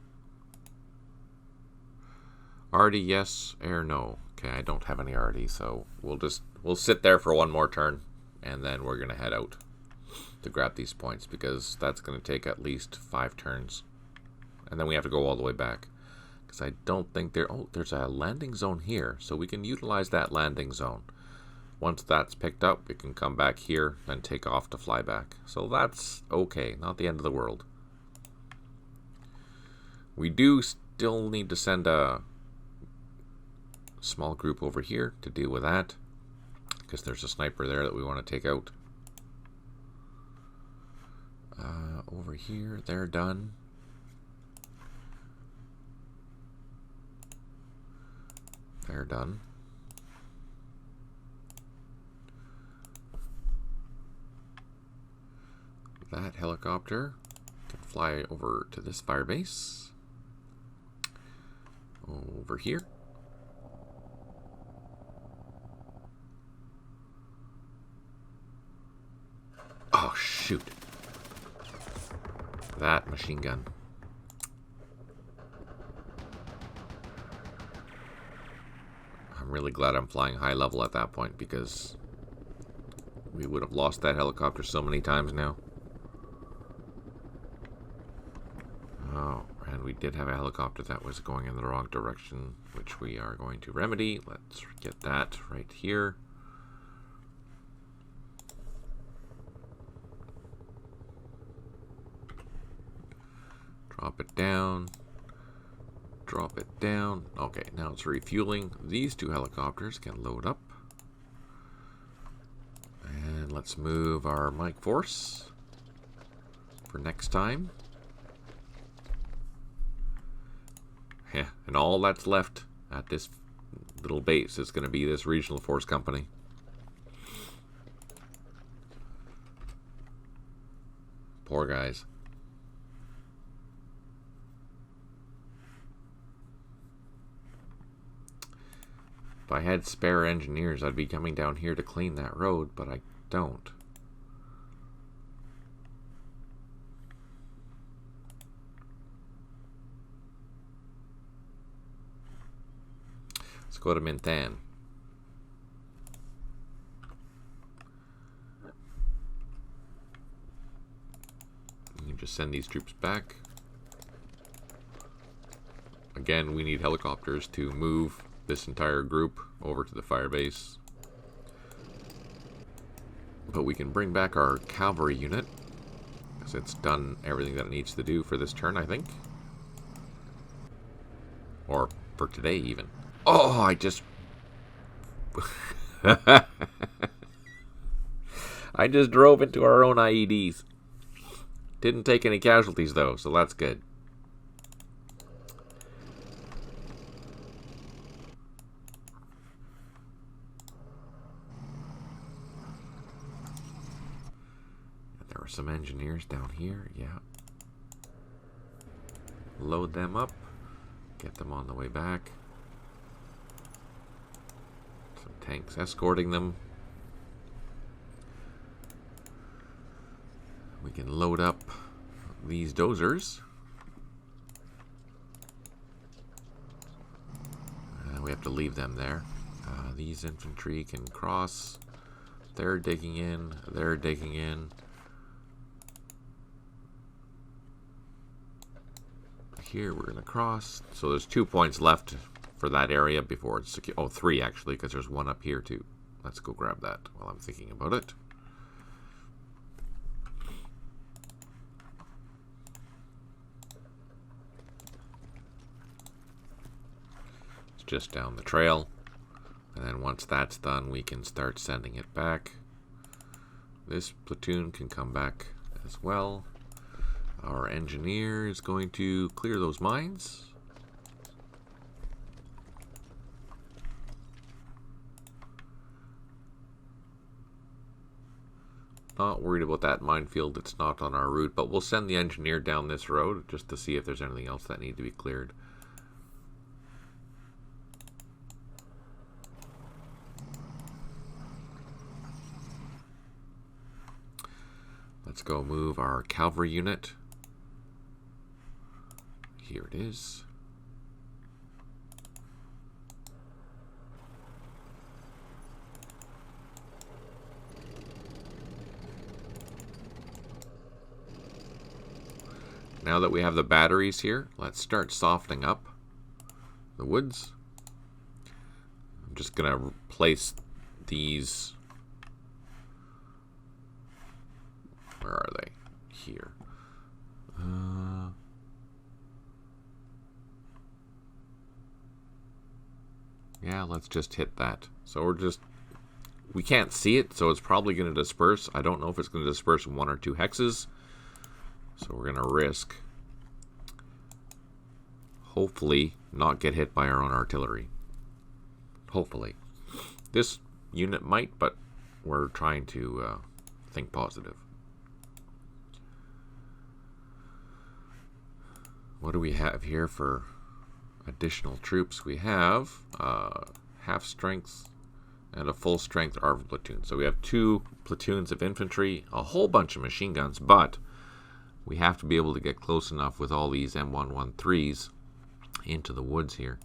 RD yes, air no. Okay, I don't have any RD, so we'll sit there for one more turn, and then we're gonna head out to grab these points, because that's gonna take at least 5 turns, and then we have to go all the way back, because I don't think there's a landing zone here, so we can utilize that landing zone. Once that's picked up, we can come back here and take off to fly back. So that's okay, not the end of the world. We do still need to send a small group over here to deal with that, because there's a sniper there that we want to take out. Over here, they're done. They're done. That helicopter can fly over to this fire base. Over here. Oh, shoot. That machine gun. I'm really glad I'm flying high level at that point, because we would have lost that helicopter so many times now. Oh, and we did have a helicopter that was going in the wrong direction, which we are going to remedy. Let's get that right here. Drop it down. Drop it down. Okay, now it's refueling. These two helicopters can load up. And let's move our Mike Force for next time. Yeah, and all that's left at this little base is going to be this regional force company. Poor guys. If I had spare engineers, I'd be coming down here to clean that road, but I don't. Let's go to Mintan. You can just send these troops back. Again, we need helicopters to move this entire group over to the fire base. But we can bring back our cavalry unit, because it's done everything that it needs to do for this turn, I think. Or for today, even. Oh, I just... I just drove into our own IEDs. Didn't take any casualties, though, so that's good. There were some engineers down here, yeah. Load them up. Get them on the way back. Some tanks escorting them. We can load up these dozers. We have to leave them there. These infantry can cross. They're digging in. They're digging in. Here we're going to cross. So there's 2 points left for that area before it's secure. Oh, 3 actually, because there's one up here too. Let's go grab that while I'm thinking about it. It's just down the trail. And then once that's done, we can start sending it back. This platoon can come back as well. Our engineer is going to clear those mines. Not worried about that minefield. It's not on our route, but we'll send the engineer down this road just to see if there's anything else that needs to be cleared. Let's go move our cavalry unit. Here it is. Now that we have the batteries here, let's start softening up the woods. I'm just going to place these. Where are they? Here. Yeah, let's just hit that. So we can't see it, so it's probably going to disperse. I don't know if it's going to disperse in 1 or 2 hexes. So we're going to risk, hopefully, not get hit by our own artillery. Hopefully. This unit might, but we're trying to think positive. What do we have here for additional troops? We have half strength and a full strength ARV platoon. So we have 2 platoons of infantry, a whole bunch of machine guns, but we have to be able to get close enough with all these M113s into the woods here.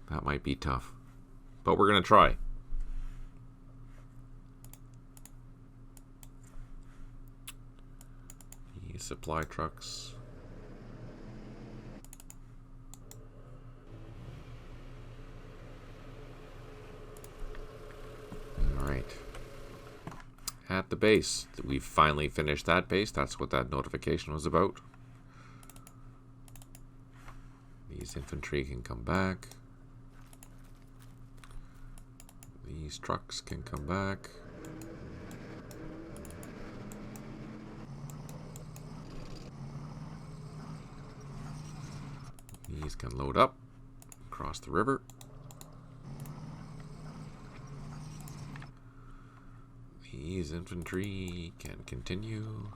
That might be tough, but we're going to try. The supply trucks. Alright. At the base. We've finally finished that base. That's what that notification was about. These infantry can come back. These trucks can come back. These can load up across the river. These infantry can continue.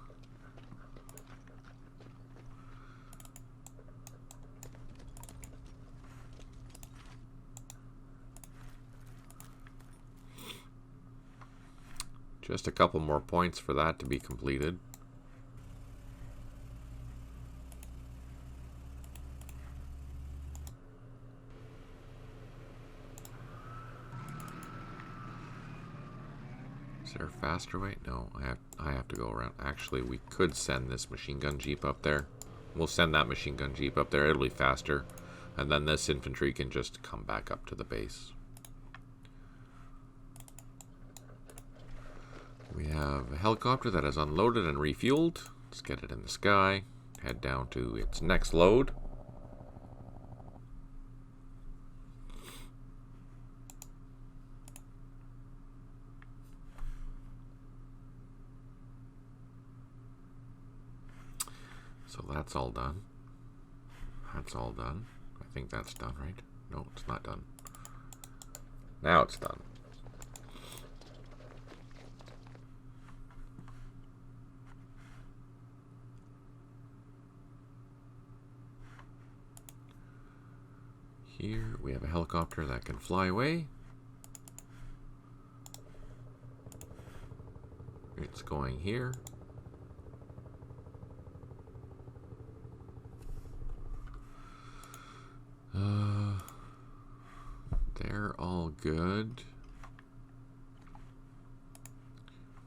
Just a couple more points for that to be completed. Is there a faster way? No, I have to go around. Actually, we could send this machine gun jeep up there. We'll send that machine gun jeep up there. It'll be faster. And then this infantry can just come back up to the base. We have a helicopter that is unloaded and refueled. Let's get it in the sky. Head down to its next load. So that's all done. That's all done. I think that's done, right? No, it's not done. Now it's done. Here we have a helicopter that can fly away. It's going here. They're all good.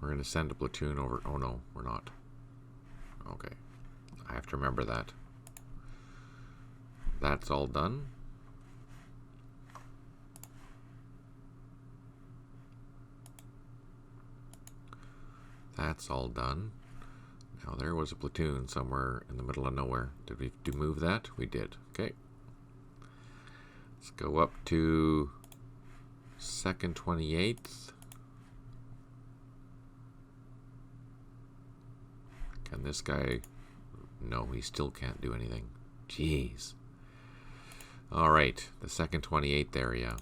We're going to send a platoon over. Oh no, we're not. Okay. I have to remember that. That's all done. That's all done. Now there was a platoon somewhere in the middle of nowhere. Did we move that? We did. Okay. Let's go up to 2nd 28th. Can this guy... No, he still can't do anything. Jeez. Alright, the 2nd 28th area.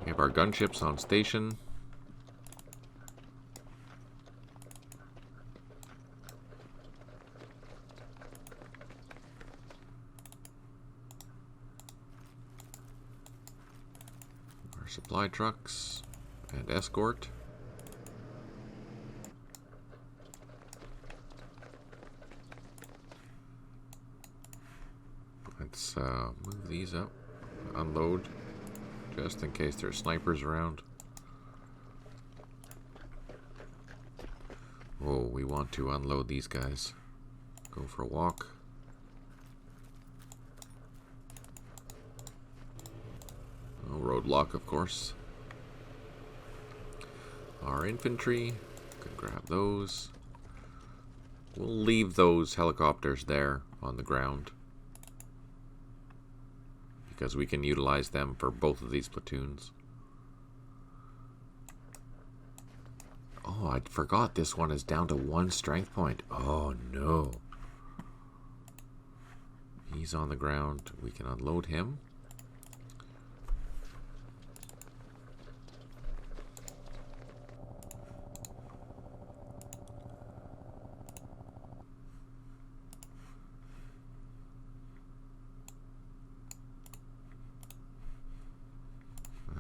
We have our gunships on station. Our supply trucks and escort. Let's move these up, unload. Just in case there's snipers around. Oh, we want to unload these guys. Go for a walk. Oh, roadblock, of course. Our infantry. Can grab those. We'll leave those helicopters there on the ground, because we can utilize them for both of these platoons. Oh, I forgot this one is down to 1 strength point. Oh no. He's on the ground. We can unload him.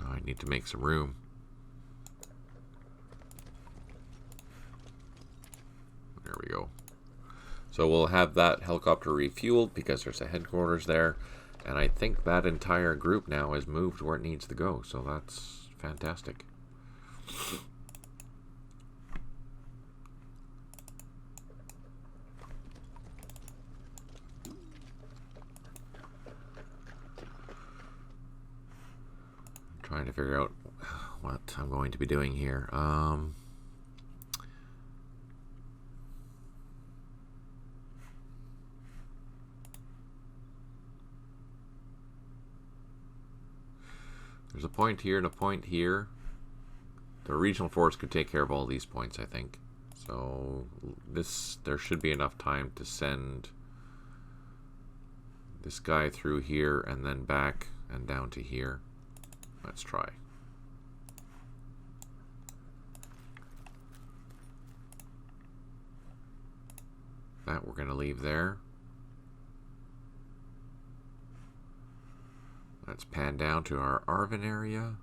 I need to make some room. There we go. So we'll have that helicopter refueled because there's a headquarters there. And I think that entire group now has moved where it needs to go. So that's fantastic. Trying to figure out what I'm going to be doing here. There's a point here and a point here. The regional force could take care of all these points, I think. So there should be enough time to send this guy through here and then back and down to here. Let's try. That we're going to leave there. Let's pan down to our ARVN area.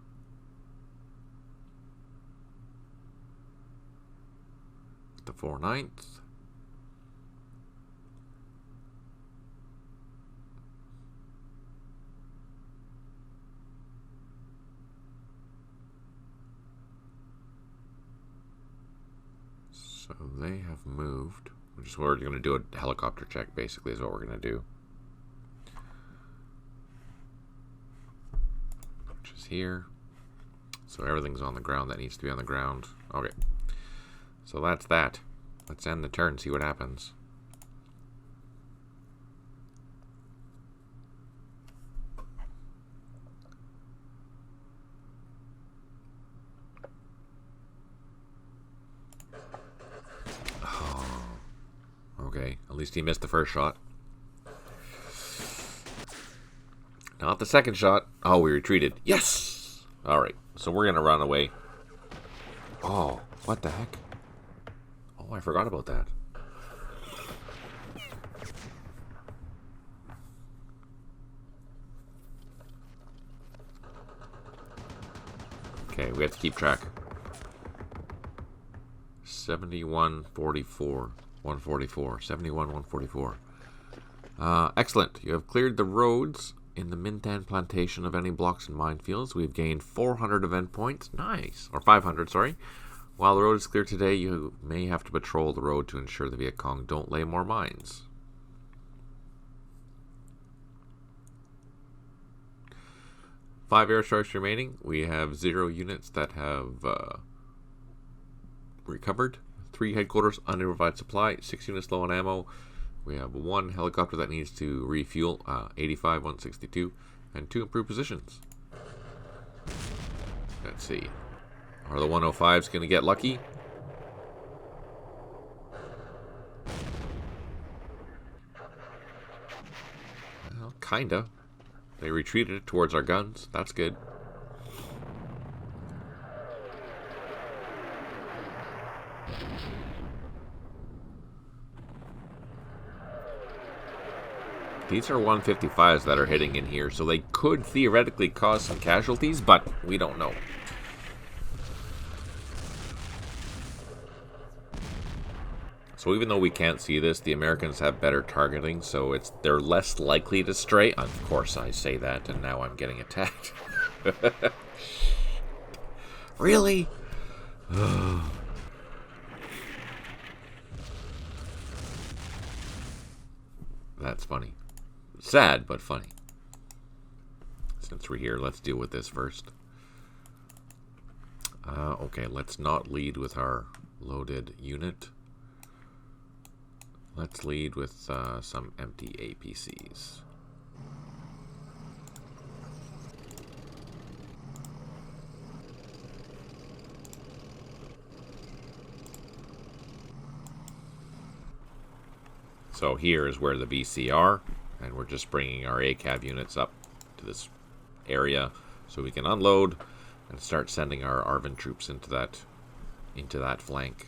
The 4/9. So they have moved. We're going to do a helicopter check, basically, is what we're going to do. Which is here. So everything's on the ground that needs to be on the ground. Okay. So that's that. Let's end the turn, see what happens. Okay, at least he missed the first shot. Not the second shot. Oh, we retreated. Yes! Alright, so we're going to run away. Oh, what the heck? Oh, I forgot about that. Okay, we have to keep track. 7144. 144. 71, 144. Excellent. You have cleared the roads in the Mintan plantation of any blocks and minefields. We've gained 400 event points. Nice. Or 500, sorry. While the road is clear today, you may have to patrol the road to ensure the Viet Cong don't lay more mines. Five airstrikes remaining. We have 0 units that have recovered. 3 headquarters, unimprovised supply, 6 units low on ammo. We have 1 helicopter that needs to refuel, 85, 162, and 2 improved positions. Let's see. Are the 105s going to get lucky? Well, kinda. They retreated towards our guns. That's good. These are 155s that are hitting in here, so they could theoretically cause some casualties, but we don't know. So even though we can't see this, the Americans have better targeting, so they're less likely to stray. Of course I say that, and now I'm getting attacked. Really? That's funny. Sad, but funny. Since we're here, let's deal with this first. Okay, let's not lead with our loaded unit. Let's lead with some empty APCs. So here is where the VC are. And we're just bringing our ACAV units up to this area so we can unload and start sending our ARVN troops into that flank.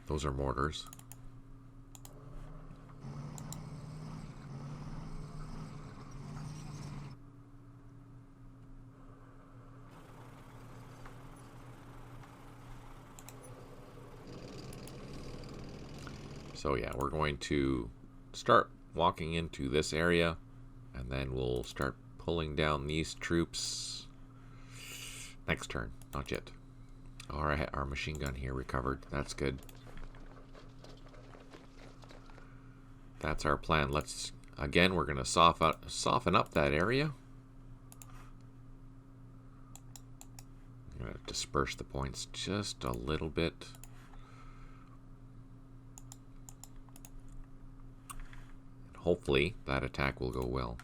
Those are mortars. So yeah, we're going to start walking into this area, and then we'll start pulling down these troops next turn. Not yet. Alright, our machine gun here recovered. That's good. That's our plan. Again, we're going to soften up that area. I'm going to disperse the points just a little bit. Hopefully that attack will go well.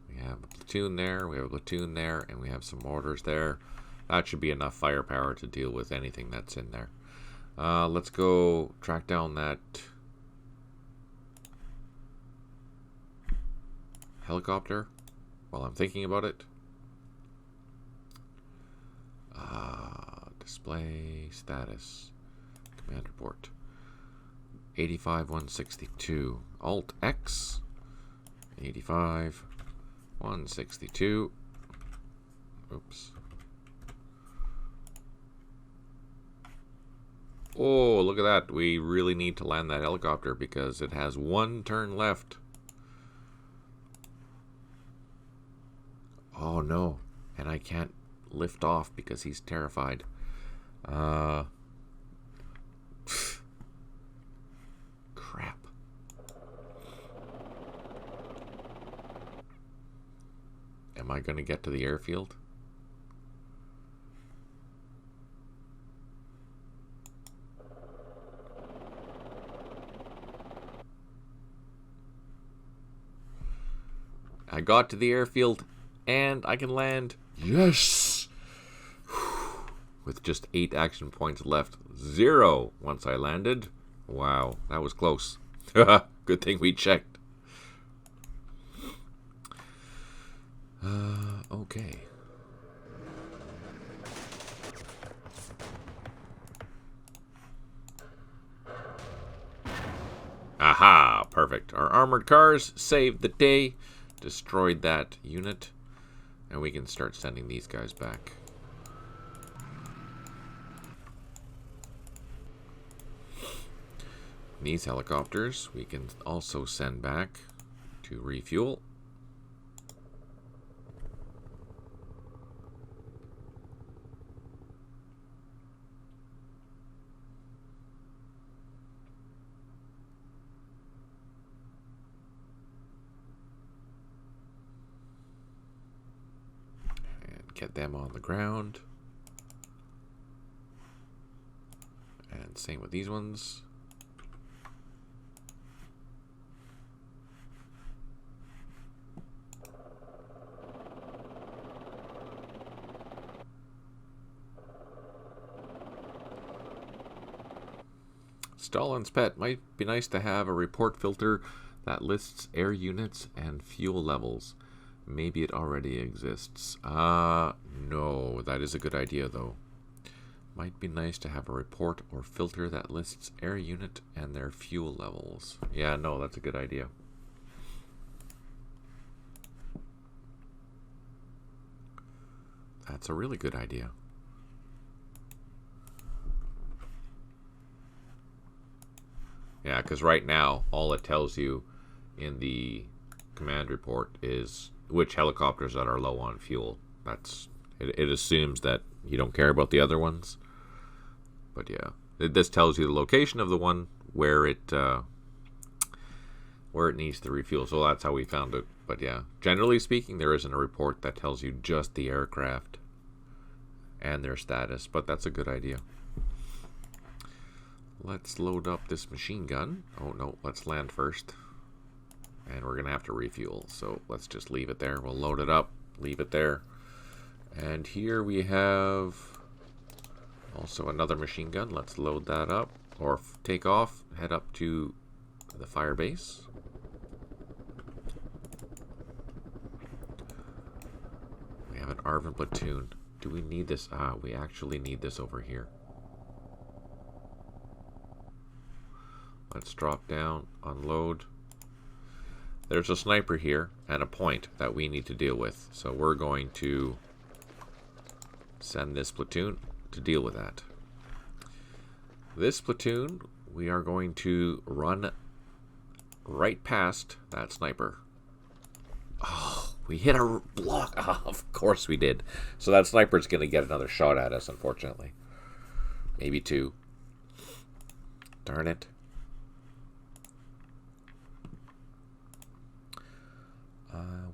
We have a platoon there, we have a platoon there, and we have some mortars there. That should be enough firepower to deal with anything that's in there. Let's go track down that helicopter while I'm thinking about it. Display status. Command report. 85-162. Alt X. 85-162. Oops. Oh, look at that. We really need to land that helicopter because it has one turn left. Oh no. And I can't lift off because he's terrified. Crap. Am I going to get to the airfield? I got to the airfield and I can land. Yes! With just 8 action points left. 0 once I landed. Wow, that was close. Good thing we checked. Okay. Aha, perfect. Our armored cars saved the day, destroyed that unit, and we can start sending these guys back. These helicopters we can also send back to refuel. And get them on the ground. And same with these ones. Stalin's pet. Might be nice to have a report filter that lists air units and fuel levels. Maybe it already exists. No, that is a good idea though. Might be nice to have a report or filter that lists air unit and their fuel levels. Yeah, no, that's a good idea. That's a really good idea. Yeah, because right now, all it tells you in the command report is which helicopters that are low on fuel. It assumes that you don't care about the other ones. But yeah, this tells you the location of the one where it needs to refuel. So that's how we found it. But yeah, generally speaking, there isn't a report that tells you just the aircraft and their status. But that's a good idea. Let's load up this machine gun. Oh no, let's land first. And we're going to have to refuel. So let's just leave it there. We'll load it up leave it there. And here we have also another machine gun. Let's load that up, or take off, head up to the fire base. We have an ARVN platoon. Do we need this? Ah, we actually need this over here. Let's drop down, unload. There's a sniper here and a point that we need to deal with. So we're going to send this platoon to deal with that. This platoon, we are going to run right past that sniper. Oh, we hit a block. Oh, of course we did. So that sniper's going to get another shot at us, unfortunately. Maybe two. Darn it.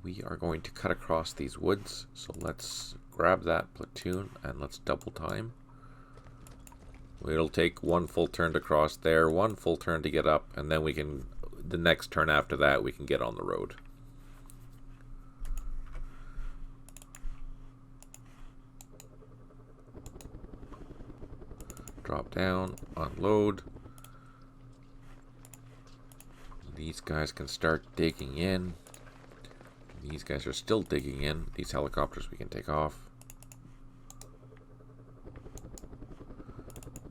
We are going to cut across these woods. So let's grab that platoon and let's double time. It'll take one full turn to cross there, one full turn to get up, and then we can, the next turn after that, we can get on the road. Drop down, unload. These guys can start digging in. These guys are still digging in. These helicopters we can take off.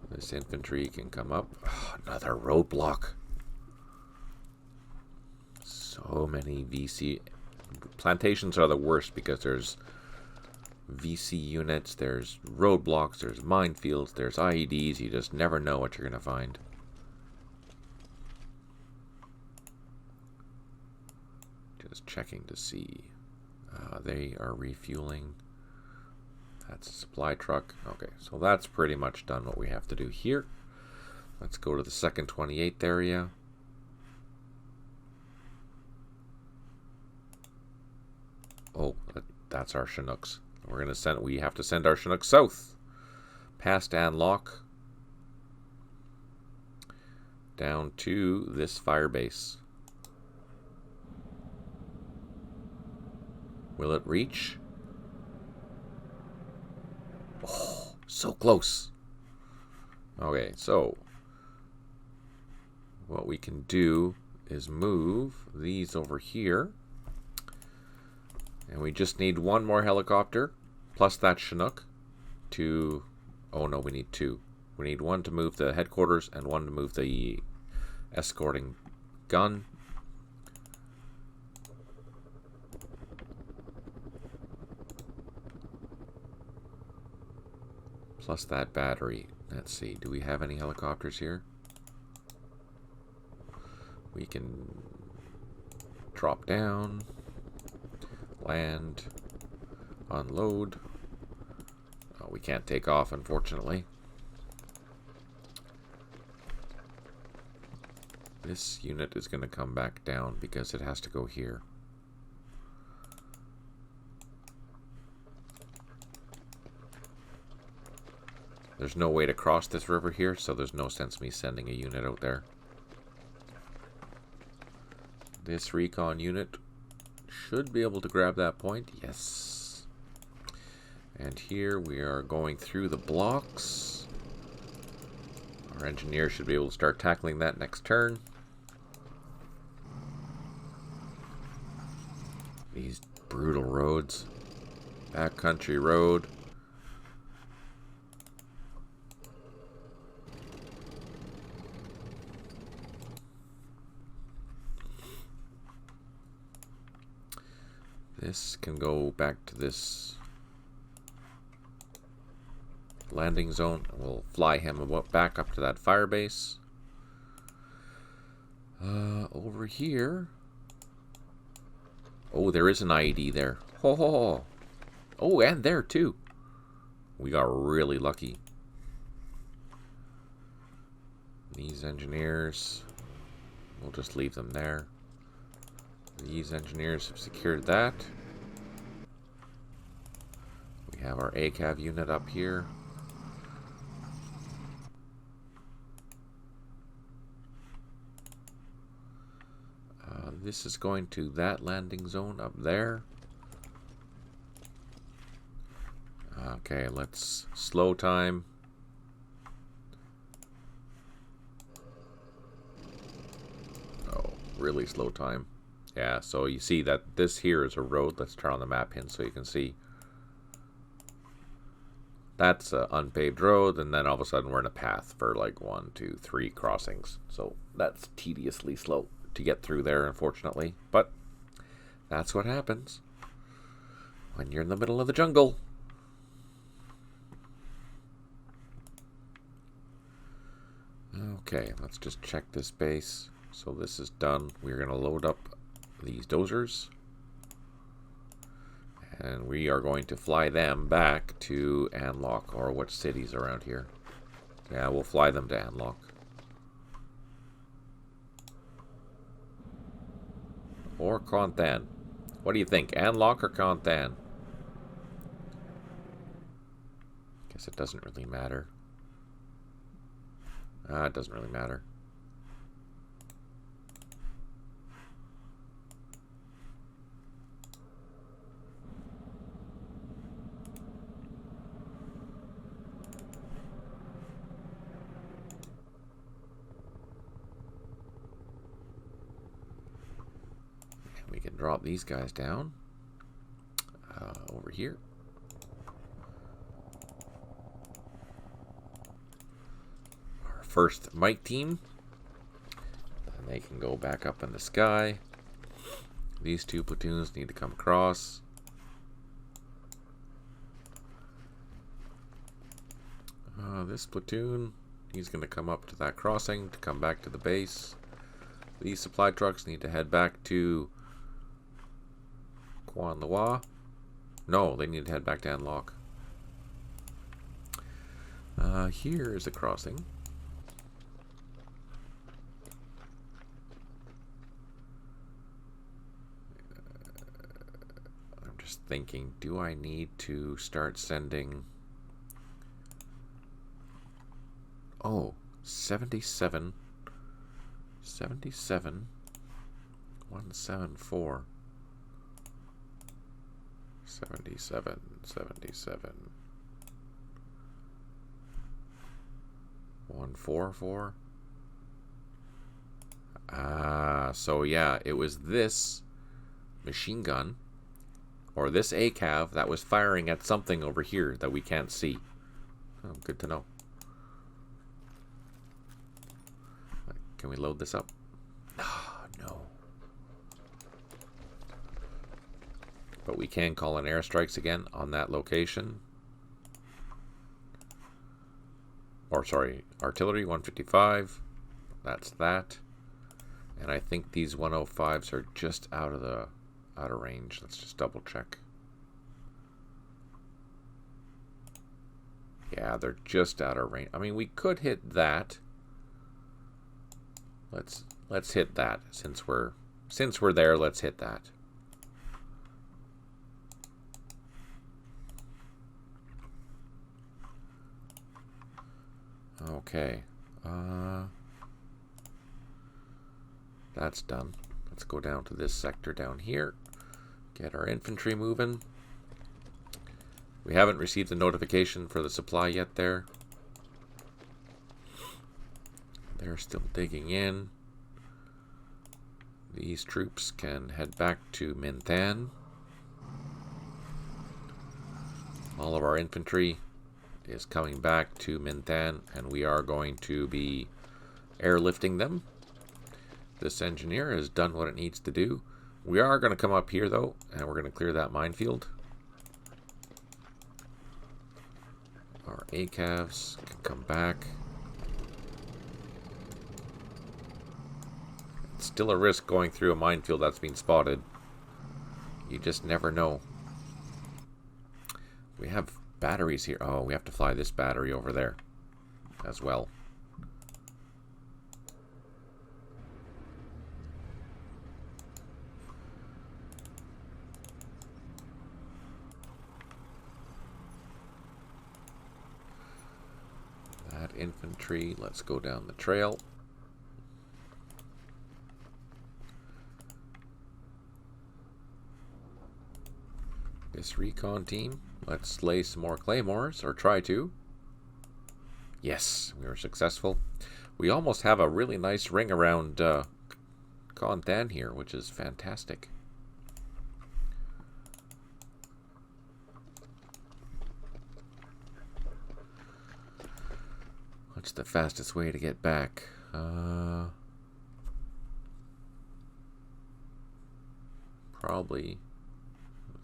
This infantry can come up. Oh, another roadblock. So many VC. Plantations are the worst because there's VC units, there's roadblocks, there's minefields, there's IEDs. You just never know what you're going to find. Just checking to see. They are refueling. That's a supply truck. Okay, so that's pretty much done what we have to do here. Let's go to the 2nd 28th area. Oh, that's our Chinooks. We have to send our Chinooks south, past An Loc, down to this fire base. Will it reach? Oh, so close. Okay, so what we can do is move these over here. And we just need one more helicopter, plus that Chinook, to... Oh no, we need two. We need one to move the headquarters and one to move the escorting gun. Plus that battery. Let's see, do we have any helicopters here? We can drop down, land, unload. Oh, we can't take off, unfortunately. This unit is going to come back down because it has to go here. There's no way to cross this river here, so there's no sense me sending a unit out there. This recon unit should be able to grab that point. Yes. And here we are going through the blocks. Our engineer should be able to start tackling that next turn. These brutal roads. Backcountry road. This can go back to this landing zone. We'll fly him back up to that fire base. Over here. Oh, there is an IED there. Ho ho ho. Oh, and there too. We got really lucky. These engineers, we'll just leave them there. These engineers have secured that. We have our ACAV unit up here. This is going to that landing zone up there. Okay, let's slow time. Oh, really slow time. Yeah, so you see that this here is a road. Let's turn on the map in so you can see. That's an unpaved road, and then all of a sudden we're in a path for like 1, 2, 3 crossings. So that's tediously slow to get through there, unfortunately. But that's what happens when you're in the middle of the jungle. Okay, let's just check this base. So this is done. We're going to load up these dozers. And we are going to fly them back to An Loc, or what cities around here. Yeah, we'll fly them to An Loc. Or Chon Thanh. What do you think, An Loc or Chon Thanh? Guess it doesn't really matter. It doesn't really matter. We can drop these guys down over here. Our first Mike team. And they can go back up in the sky. These 2 platoons need to come across. This platoon, he's going to come up to that crossing to come back to the base. These supply trucks need to head back to Quan Loa. No, they need to head back to An Loc. Here is a crossing. I'm just thinking, do I need to start sending... Oh, 77. 77. 174. 77. 77. 144. So yeah, it was this machine gun, or this ACAV, that was firing at something over here that we can't see. Oh, good to know. Can we load this up? No. But we can call in airstrikes again on that location. Or sorry, artillery 155. That's that. And I think these 105s are just out of range. Let's just double check. Yeah, they're just out of range. I mean, we could hit that. Let's hit that since we're there. Let's hit that. Okay. That's done. Let's go down to this sector down here. Get our infantry moving. We haven't received a notification for the supply yet there. They're still digging in. These troops can head back to Minh Thanh. All of our infantry is coming back to Minh Thanh, and we are going to be airlifting them. This engineer has done what it needs to do. We are going to come up here, though, and we're going to clear that minefield. Our ACAVs can come back. It's still a risk going through a minefield that's been spotted. You just never know. We have batteries here. Oh, we have to fly this battery over there as well. That infantry, let's go down the trail. This recon team, Let's lay some more claymores, or try to. Yes, we were successful. We almost have a really nice ring around Chon Thanh here, which is fantastic. What's the fastest way to get back? Probably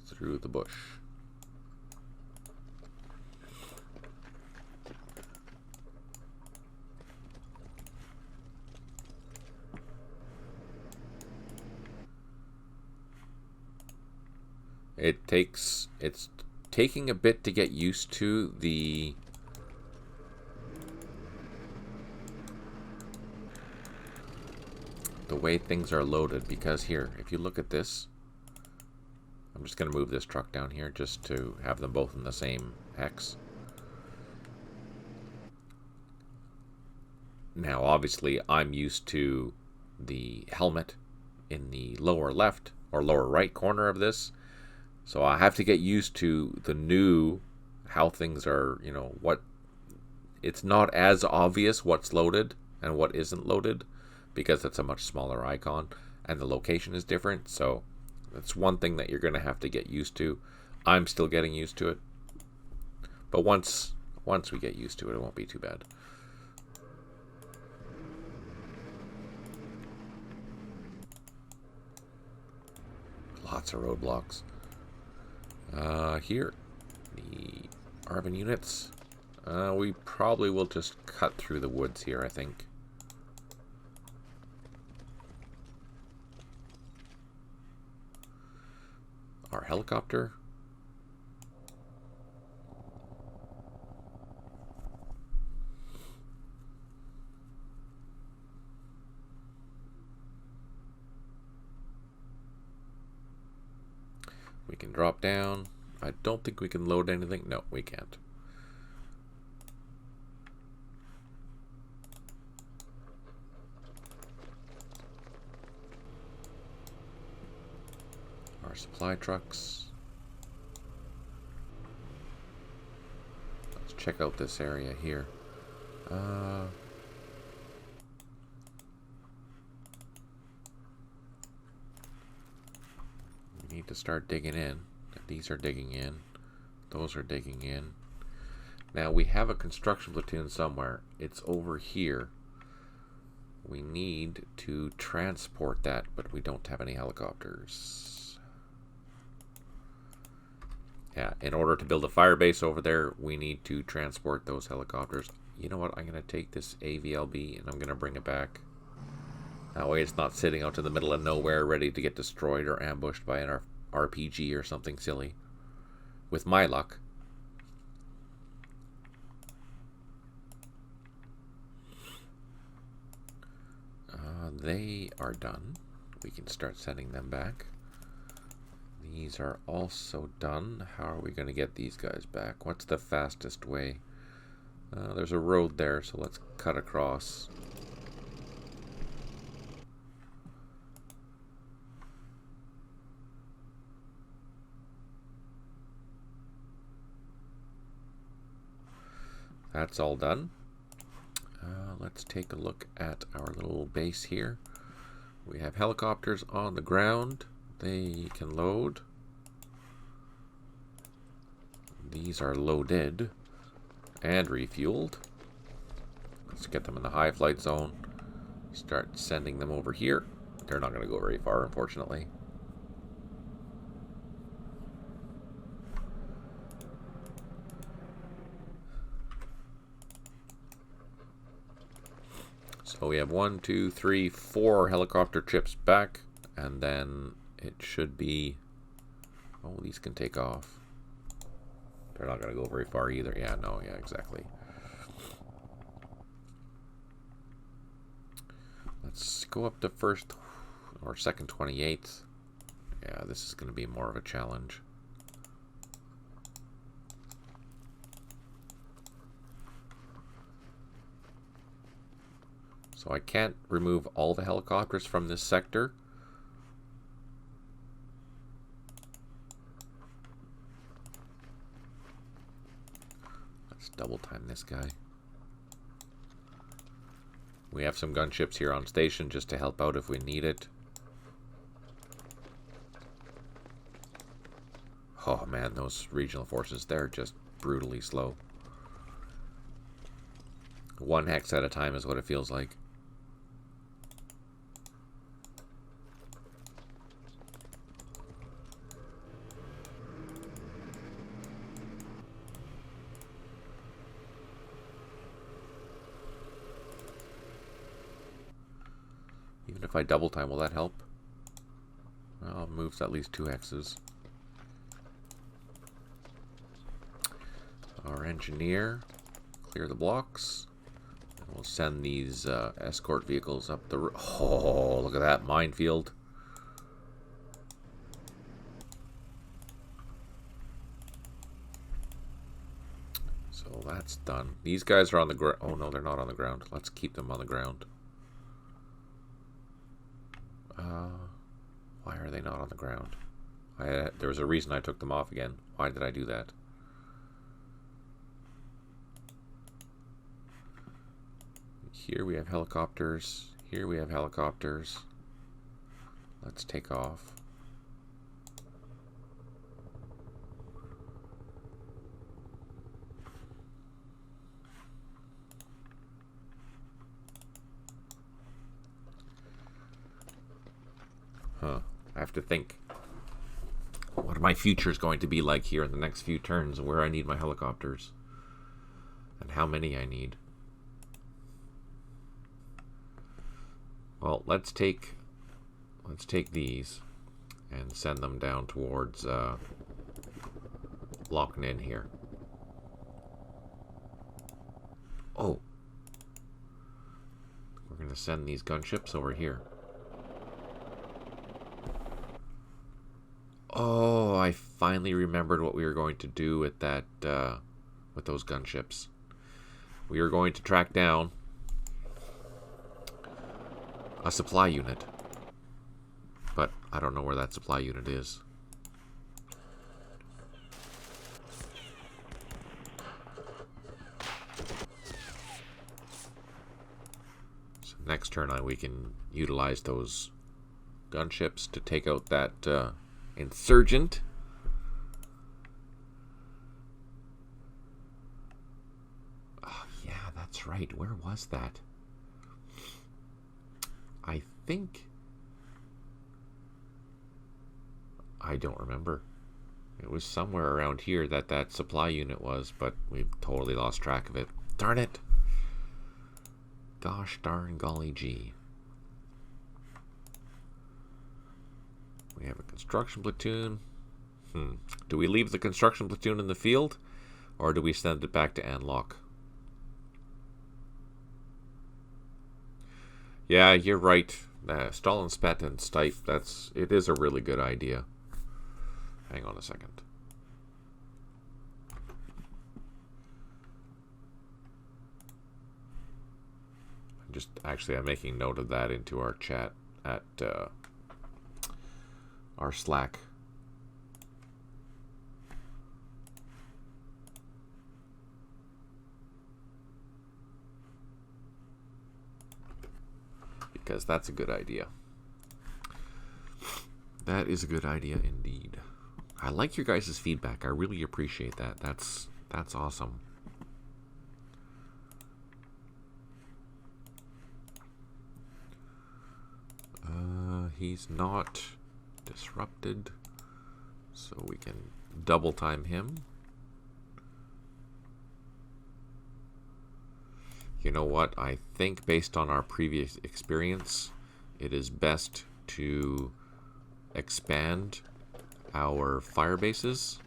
through the bush. It's taking a bit to get used to the way things are loaded, because here, if you look at this, I'm just going to move this truck down here just to have them both in the same hex. Now, obviously, I'm used to the helmet in the lower left or lower right corner of this, so I have to get used to the new, how things are, you know, what, it's not as obvious what's loaded and what isn't loaded, because it's a much smaller icon and the location is different. So that's one thing that you're going to have to get used to. I'm still getting used to it, but once we get used to it, it won't be too bad. Lots of roadblocks. Here, the ARVN units. We probably will just cut through the woods here, I think. Our helicopter. We can drop down. I don't think we can load anything. No, we can't. Our supply trucks. Let's check out this area here. We need to start digging in. These are digging in. Those are digging in. Now we have a construction platoon somewhere. It's over here. We need to transport that, but we don't have any helicopters. Yeah, in order to build a fire base over there, we need to transport those helicopters. You know what? I'm going to take this AVLB and I'm going to bring it back. That way it's not sitting out in the middle of nowhere ready to get destroyed or ambushed by an RPG or something silly. With my luck. They are done. We can start sending them back. These are also done. How are we going to get these guys back? What's the fastest way? There's a road there, so let's cut across. That's all done. Let's take a look at our little base here. We have helicopters on the ground. They can load. These are loaded and refueled. Let's get them in the high flight zone. Start sending them over here. They're not going to go very far, unfortunately. So we have 1, 2, 3, 4 helicopter trips back, and then it should be, oh, these can take off. They're not going to go very far either. Yeah, no, yeah, exactly. Let's go up to first or second 28th. Yeah, this is going to be more of a challenge. So I can't remove all the helicopters from this sector. double time this guy. We have some gunships here on station just to help out if we need it. Oh man, those regional forces, they're just brutally slow. 1 hex at a time is what it feels like. Even if I double time, will that help? Well, moves at least 2 hexes. Our engineer, clear the blocks. And we'll send these escort vehicles up the... Oh, look at that minefield. So that's done. These guys are on the ground. Oh no, they're not on the ground. Let's keep them on the ground. Why are they not on the ground? There was a reason I took them off again. Why did I do that? Here we have helicopters. Here we have helicopters. Let's take off. Huh. I have to think what my future is going to be like here in the next few turns, and where I need my helicopters and how many I need. Well, let's take these and send them down towards Loch Ninh here. Oh, we're going to send these gunships over here. Oh, I finally remembered what we were going to do with that, with those gunships. We are going to track down a supply unit, but I don't know where that supply unit is. So next turn we can utilize those gunships to take out that insurgent. Oh yeah, that's right. Where was that? I think... I don't remember. It was somewhere around here that supply unit was, but we've totally lost track of it. Darn it! Gosh darn golly gee. We have a construction platoon. Do we leave the construction platoon in the field, or do we send it back to An Loc? Yeah, you're right. Stalinspet and Stipe, it is a really good idea. Hang on a second. I'm making note of that into our chat at our Slack. Because that's a good idea. That is a good idea indeed. I like your guys' feedback. I really appreciate that. That's awesome. He's not disrupted, so we can double time him. You know what? I think based on our previous experience, it is best to expand our fire bases.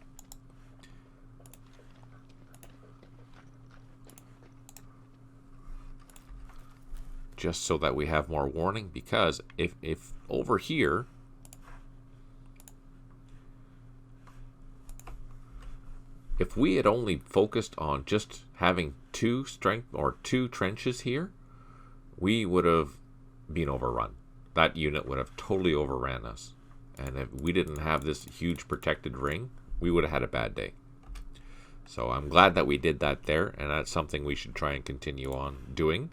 Just so that we have more warning, because if over here if we had only focused on just having 2 strength or 2 trenches here, we would have been overrun. That unit would have totally overran us. And if we didn't have this huge protected ring, we would have had a bad day. So I'm glad that we did that there, and that's something we should try and continue on doing,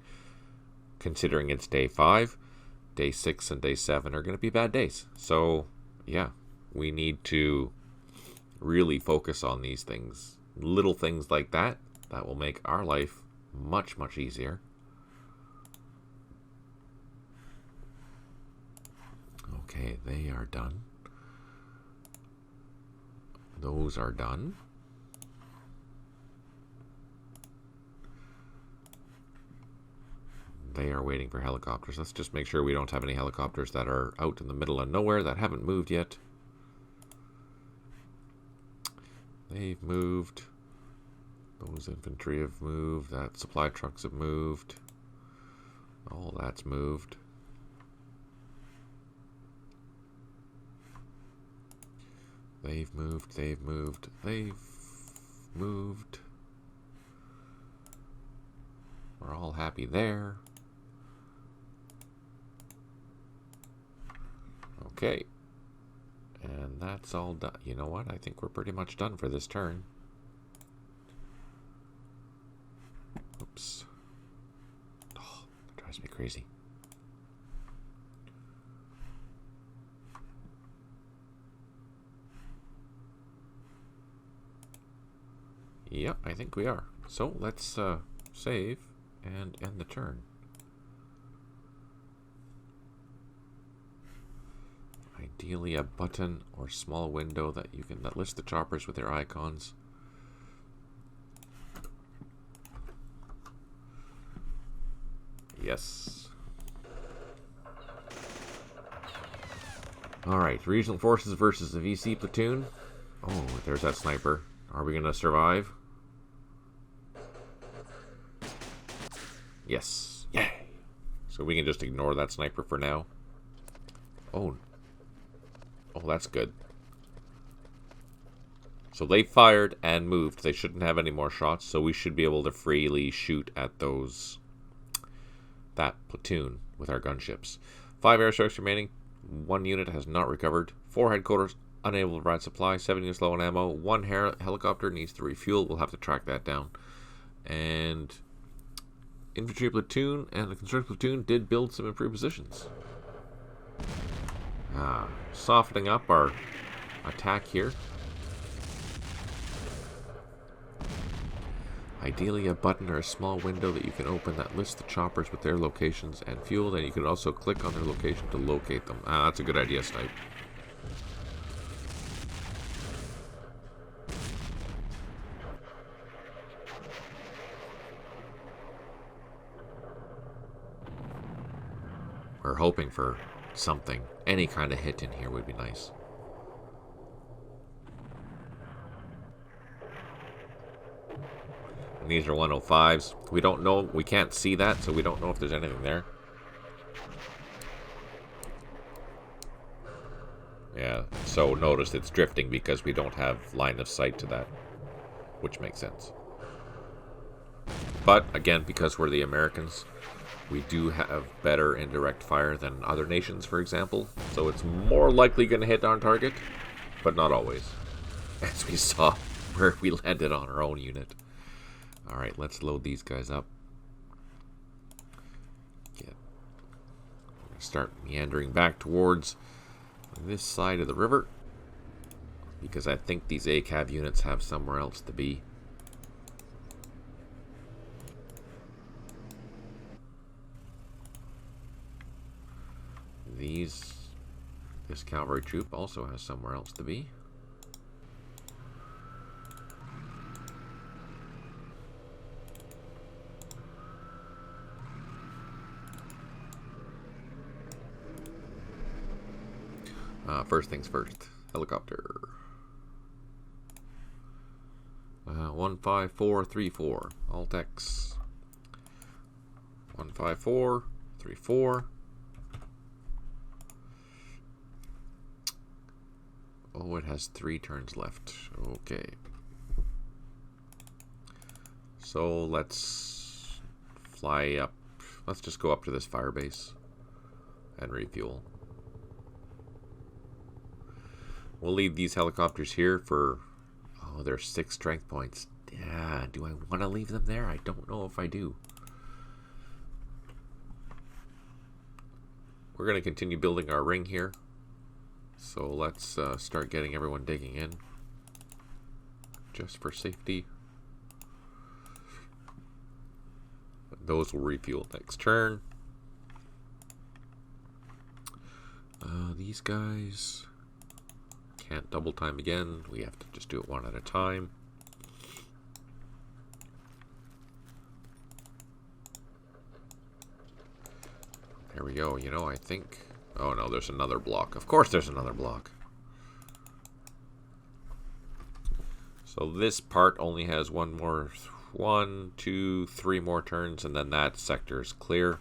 considering it's day 5. Day 6 and day 7 are going to be bad days. So, yeah, we need to really focus on these things. Little things like that will make our life much, much easier. Okay, they are done. Those are done. They are waiting for helicopters. Let's just make sure we don't have any helicopters that are out in the middle of nowhere that haven't moved yet. They've moved. Those infantry have moved. That supply trucks have moved. All that's moved. They've moved. They've moved. They've moved. We're all happy there. Okay. And that's all done. You know what? I think we're pretty much done for this turn. Oops. Oh, that drives me crazy. Yep, I think we are. So let's save and end the turn. Ideally a button or small window that lists the choppers with their icons. Yes. Alright, regional forces versus the VC platoon. Oh, there's that sniper. Are we gonna survive? Yes. Yay! So we can just ignore that sniper for now. Oh, that's good. So they fired and moved. They shouldn't have any more shots, so we should be able to freely shoot at that platoon with our gunships. 5 airstrikes remaining. 1 unit has not recovered. 4 headquarters unable to provide supply. 7 units low on ammo. 1 helicopter needs to refuel. We'll have to track that down. And infantry platoon and the construction platoon did build some improved positions. Softening up our attack here. Ideally a button or a small window that you can open that lists the choppers with their locations and fuel. Then you can also click on their location to locate them. That's a good idea, Snipe. We're hoping for something. Any kind of hit in here would be nice. And these are 105s. We don't know. We can't see that, so we don't know if there's anything there. Yeah, so notice it's drifting because we don't have line of sight to that, which makes sense. But, again, because we're the Americans, we do have better indirect fire than other nations, for example. So it's more likely going to hit on target, but not always. As we saw where we landed on our own unit. Alright, let's load these guys up. Start meandering back towards this side of the river, because I think these ACAV units have somewhere else to be. This cavalry troop also has somewhere else to be. First things first, helicopter. 15434, Altex. 15434. Oh, it has 3 turns left. Okay. So let's fly up. Let's just go up to this fire base and refuel. We'll leave these helicopters here for... Oh, there's 6 strength points. do I want to leave them there? I don't know if I do. We're going to continue building our ring here. So let's start getting everyone digging in. Just for safety. Those will refuel next turn. These guys can't double time again. We have to just do it one at a time. There we go. You know, I think... Oh no, there's another block. Of course there's another block. So this part only has one, two, three more turns, and then that sector is clear.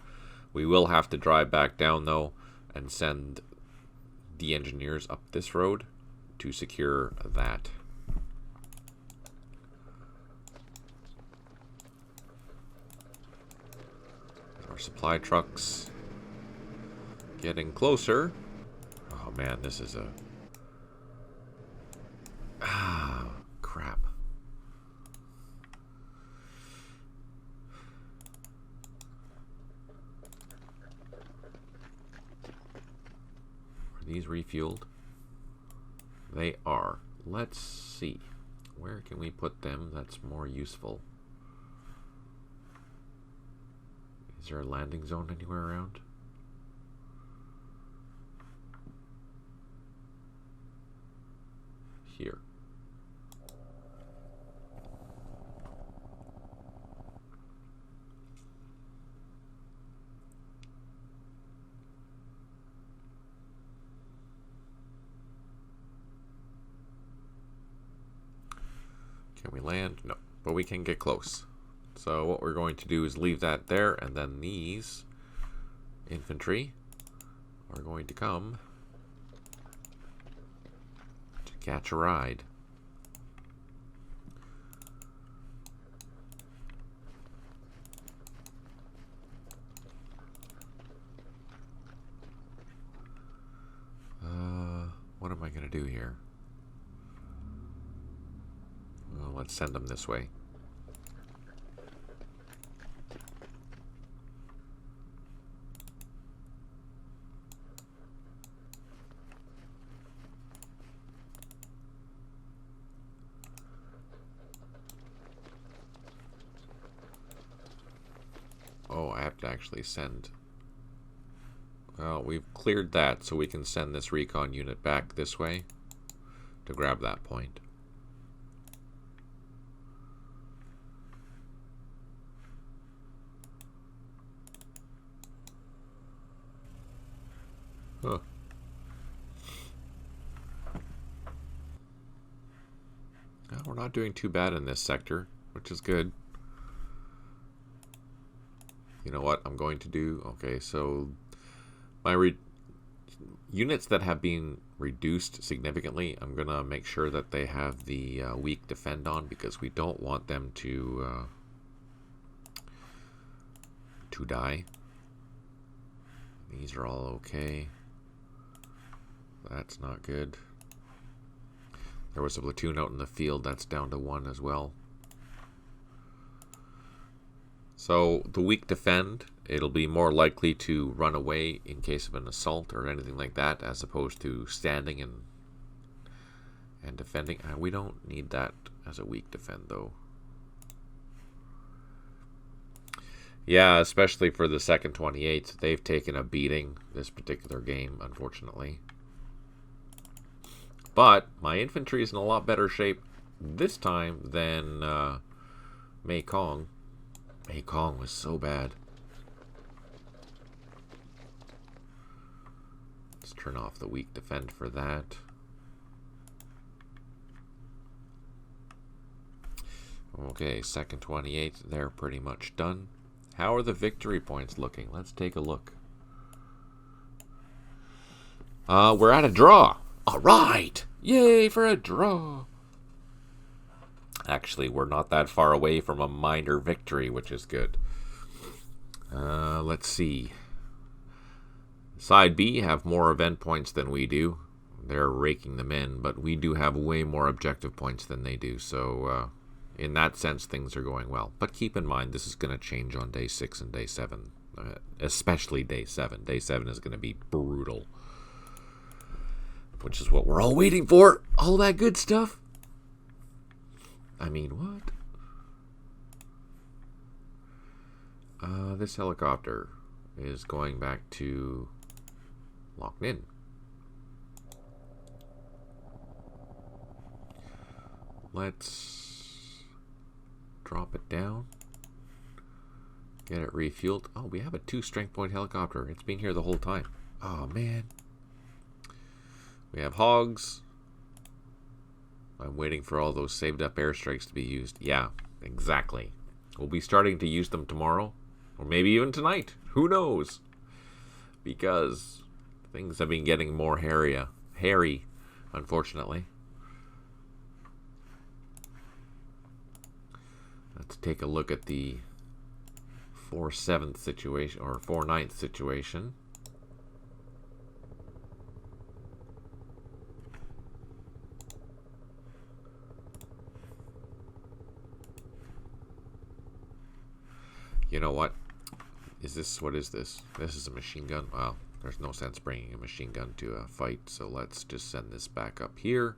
We will have to drive back down, though, and send the engineers up this road to secure that. Our supply trucks getting closer. Oh man, this is a... crap. Are these refueled? They are. Let's see. Where can we put them that's more useful? Is there a landing zone anywhere around? Here. Can we land? No, but we can get close. So what we're going to do is leave that there, and then these infantry are going to come to catch a ride. What am I going to do here? Well, let's send them this way. Oh, I have to actually send... Well, we've cleared that, so we can send this recon unit back this way to grab that point. Huh. Well, we're not doing too bad in this sector, which is good. You know what I'm going to do? Okay, so my units that have been reduced significantly, I'm going to make sure that they have the weak defend on, because we don't want them to die. These are all okay. That's not good. There was a platoon out in the field. That's down to 1 as well. So the weak defend, it'll be more likely to run away in case of an assault or anything like that, as opposed to standing and defending. We don't need that as a weak defend, though. Yeah, especially for the 2nd 28th. They've taken a beating this particular game, unfortunately. But my infantry is in a lot better shape this time than Viet Cong. Viet Cong was so bad. Let's turn off the weak defend for that. Okay, 2nd 28th, they're pretty much done. How are the victory points looking? Let's take a look. We're at a draw. All right. Yay for a draw. Actually, we're not that far away from a minor victory, which is good. Let's see. Side B have more event points than we do. They're raking them in, but we do have way more objective points than they do. So, in that sense, things are going well. But keep in mind, this is going to change on day 6 and day 7. Especially day 7. Day 7 is going to be brutal. Which is what we're all waiting for. All that good stuff. I mean, what? This helicopter is going back to Loc Ninh. Let's drop it down. Get it refueled. Oh, we have a 2 strength point helicopter. It's been here the whole time. Oh, man. We have hogs. I'm waiting for all those saved up airstrikes to be used. Yeah, exactly. We'll be starting to use them tomorrow. Or maybe even tonight. Who knows? Because things have been getting more hairy, unfortunately. Let's take a look at the 4/7 situation, or 4/9 situation. You know what? What is this? This is a machine gun. Well, there's no sense bringing a machine gun to a fight, so let's just send this back up here.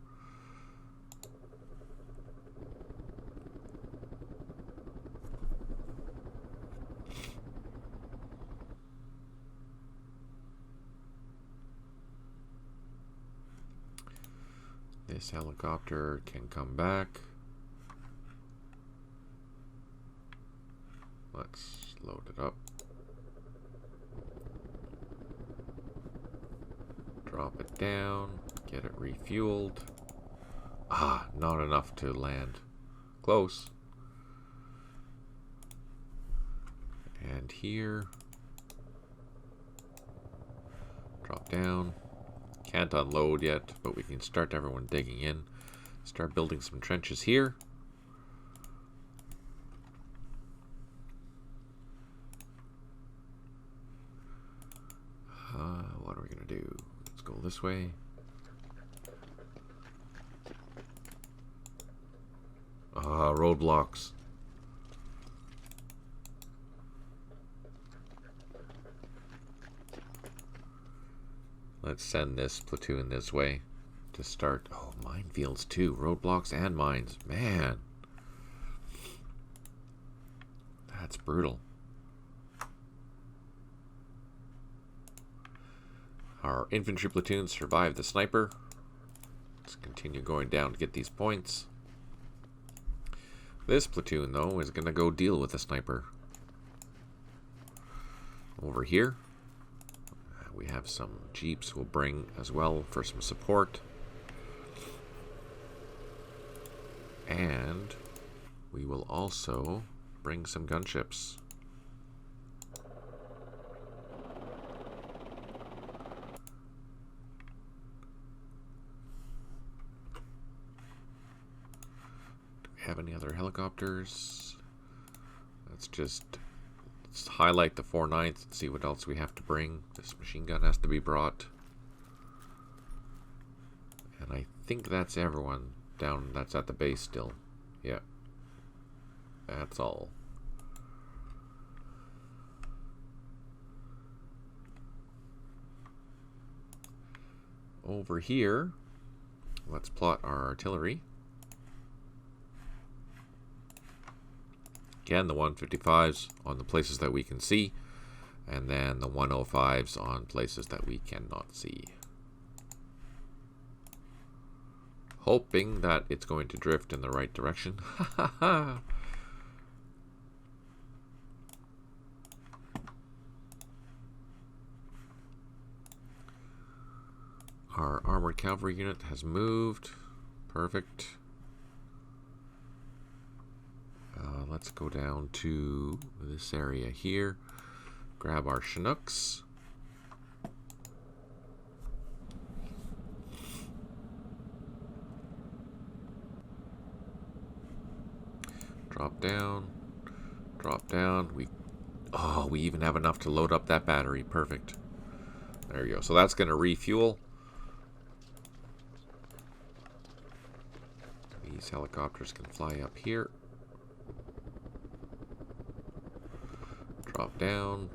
This helicopter can come back. Let's load it up. Drop it down. Get it refueled. Ah, not enough to land. Close. And here. Drop down. Can't unload yet, but we can start everyone digging in. Start building some trenches here. What are we going to do? Let's go this way. Roadblocks. Let's send this platoon this way to start. Oh, minefields too. Roadblocks and mines. Man. That's brutal. Our infantry platoon survived the sniper. Let's continue going down to get these points. This platoon, though, is going to go deal with the sniper. Over here, we have some jeeps we'll bring as well for some support. And we will also bring some gunships. Have any other helicopters? Let's highlight the 4/9 and see what else we have to bring. This machine gun has to be brought. And I think that's everyone down that's at the base still. Yeah. That's all. Over here, let's plot our artillery. Again, the 155s on the places that we can see, and then the 105s on places that we cannot see. Hoping that it's going to drift in the right direction. Our armored cavalry unit has moved. Perfect. Let's go down to this area here. Grab our Chinooks. Drop down. Drop down. We even have enough to load up that battery. Perfect. There you go. So that's going to refuel. These helicopters can fly up here. drop down.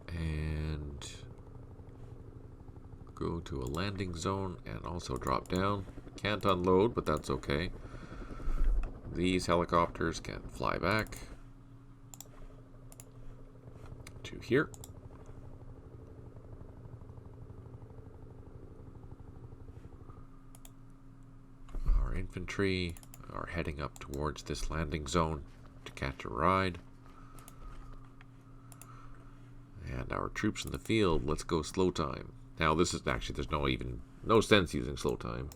And go to a landing zone and also drop down. Can't unload, but that's okay. These helicopters can fly back to here. Our infantry are heading up towards this landing zone to catch a ride. And our troops in the field, let's go slow time. Now this is actually, there's no sense using slow time.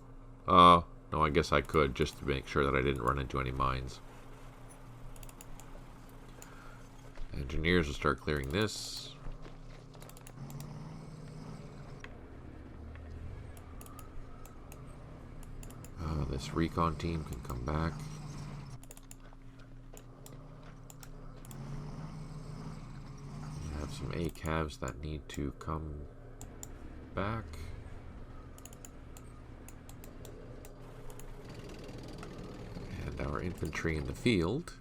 No, I guess I could just to make sure that I didn't run into any mines. Engineers will start clearing this. This recon team can come back. We have some ACAVs that need to come back. And our infantry in the field.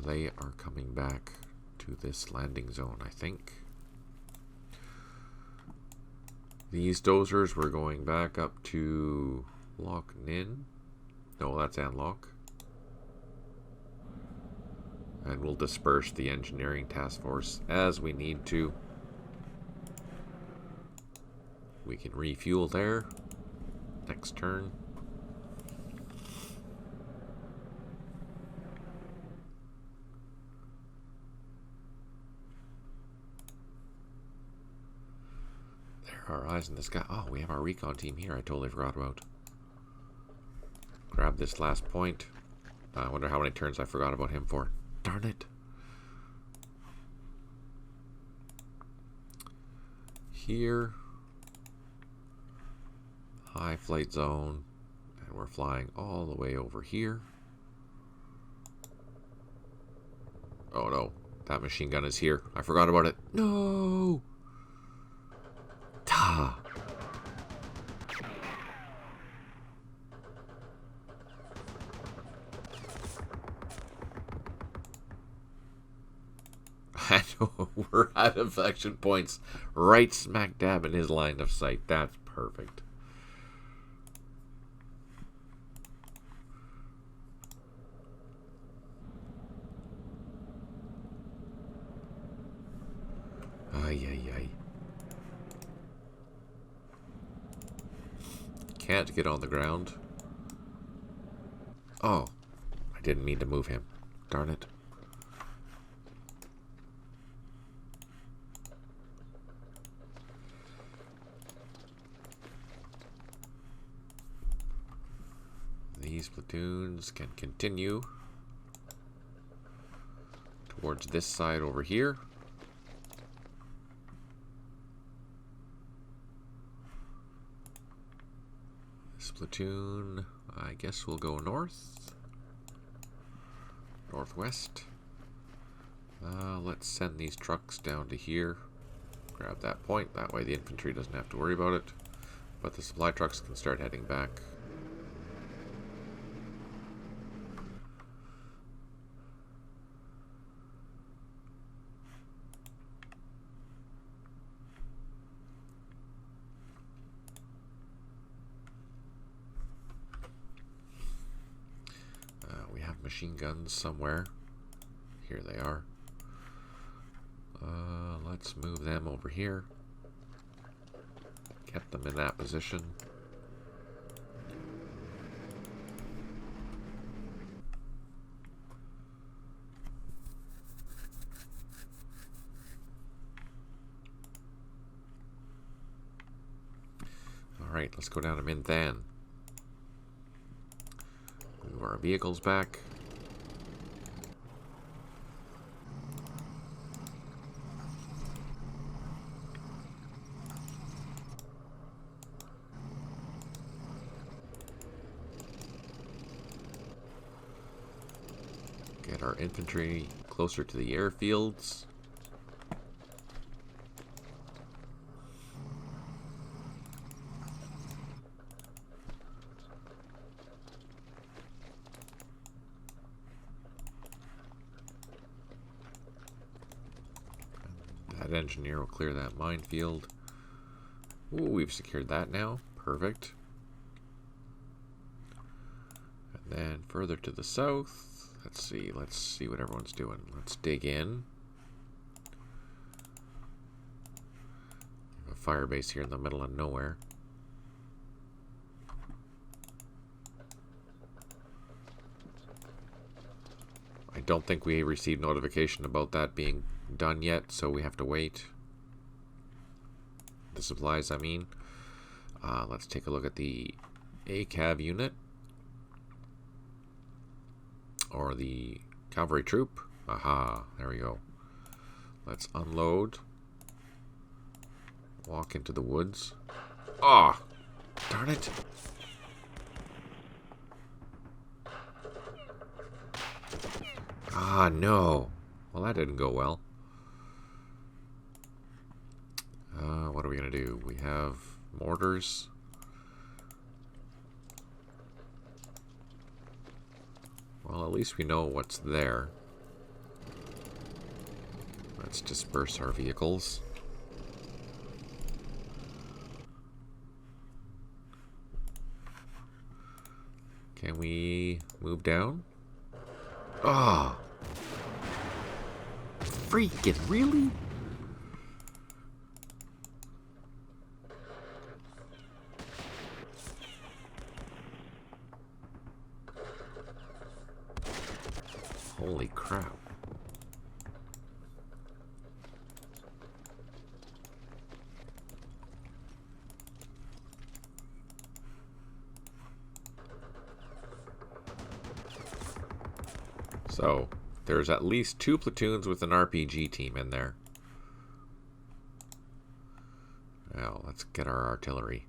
They are coming back to this landing zone, I think. These dozers were going back up to Loc Ninh. No, that's An Loc. And we'll disperse the engineering task force as we need to. We can refuel there. Next turn. Our eyes in the sky. Oh, we have our recon team here. I totally forgot about. Grab this last point. I wonder how many turns I forgot about him for. Darn it. Here. High flight zone. And we're flying all the way over here. Oh no. That machine gun is here. I forgot about it. No! Ta! I know, we're out of action points right smack dab in his line of sight. That's perfect. Ay, ay, ay. Can't get on the ground. Oh, I didn't mean to move him. Darn it. These platoons can continue towards this side over here. This platoon, I guess we'll go north. Northwest. Let's send these trucks down to here. Grab that point. That way the infantry doesn't have to worry about it. But the supply trucks can start heading back. Machine guns somewhere. Here they are. Let's move them over here. Get them in that position. Alright, let's go down to Minh Than. Move our vehicles back. Get our infantry closer to the airfields. engineer will clear that minefield. Ooh, we've secured that now. Perfect. And then further to the south, let's see what everyone's doing. Let's dig in. A fire base here in the middle of nowhere. I don't think we received notification about that being done yet, so we have to wait. The supplies, I mean. Let's take a look at the ACAV unit. Or the cavalry troop. Aha, there we go. Let's unload. Walk into the woods. Ah, oh, darn it. Ah, no. Well, that didn't go well. What are we going to do? We have mortars. Well, at least we know what's there. Let's disperse our vehicles. Can we move down? Ah! Oh, freaking really? Holy crap. So, there's at least 2 platoons with an RPG team in there. Now, let's get our artillery.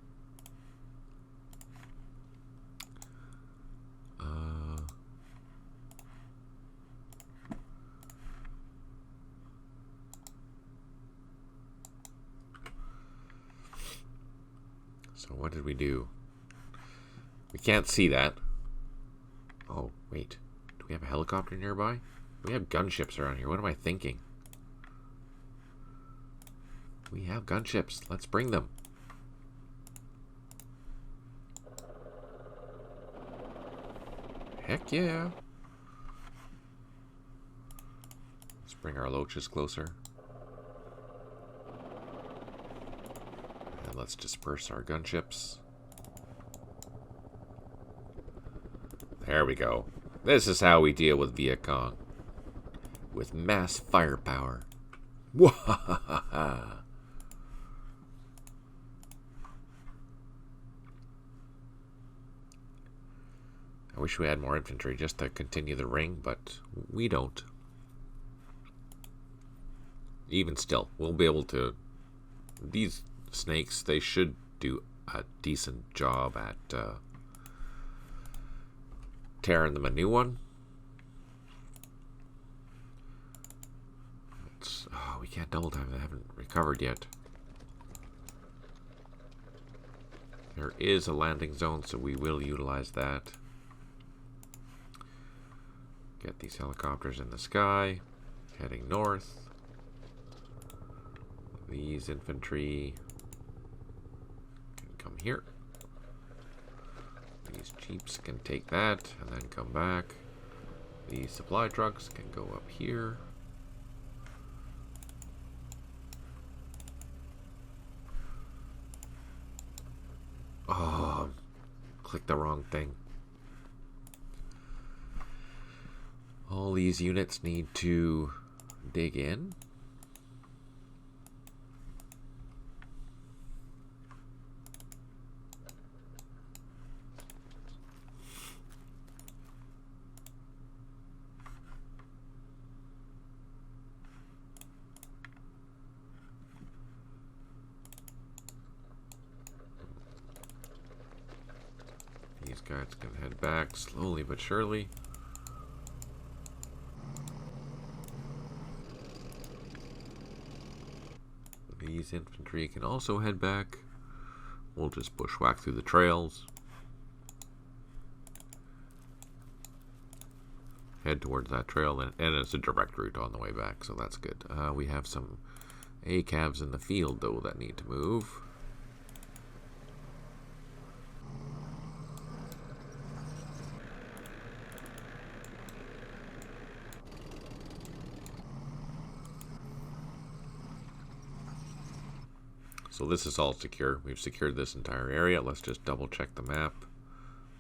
So what did we do? We can't see that. Oh, wait. Do we have a helicopter nearby? We have gunships around here. What am I thinking? We have gunships. Let's bring them. Heck yeah. Let's bring our loaches closer. And let's disperse our gunships. There we go. This is how we deal with Viet Cong. With mass firepower. Wahahaha. I wish we had more infantry just to continue the ring, but we don't. Even still, we'll be able to... These snakes, they should do a decent job at tearing them a new one. Oh, we can't double time. They haven't recovered yet. There is a landing zone, so we will utilize that. Get these helicopters in the sky, heading north. These infantry can come here. These jeeps can take that and then come back. These supply trucks can go up here. Oh, clicked the wrong thing. All these units need to dig in. These guys can head back slowly but surely. These infantry can also head back. We'll just bushwhack through the trails. Head towards that trail, and it's a direct route on the way back, so that's good. We have some ACAVs in the field, though, that need to move. So this is all secure. We've secured this entire area. Let's just double check the map.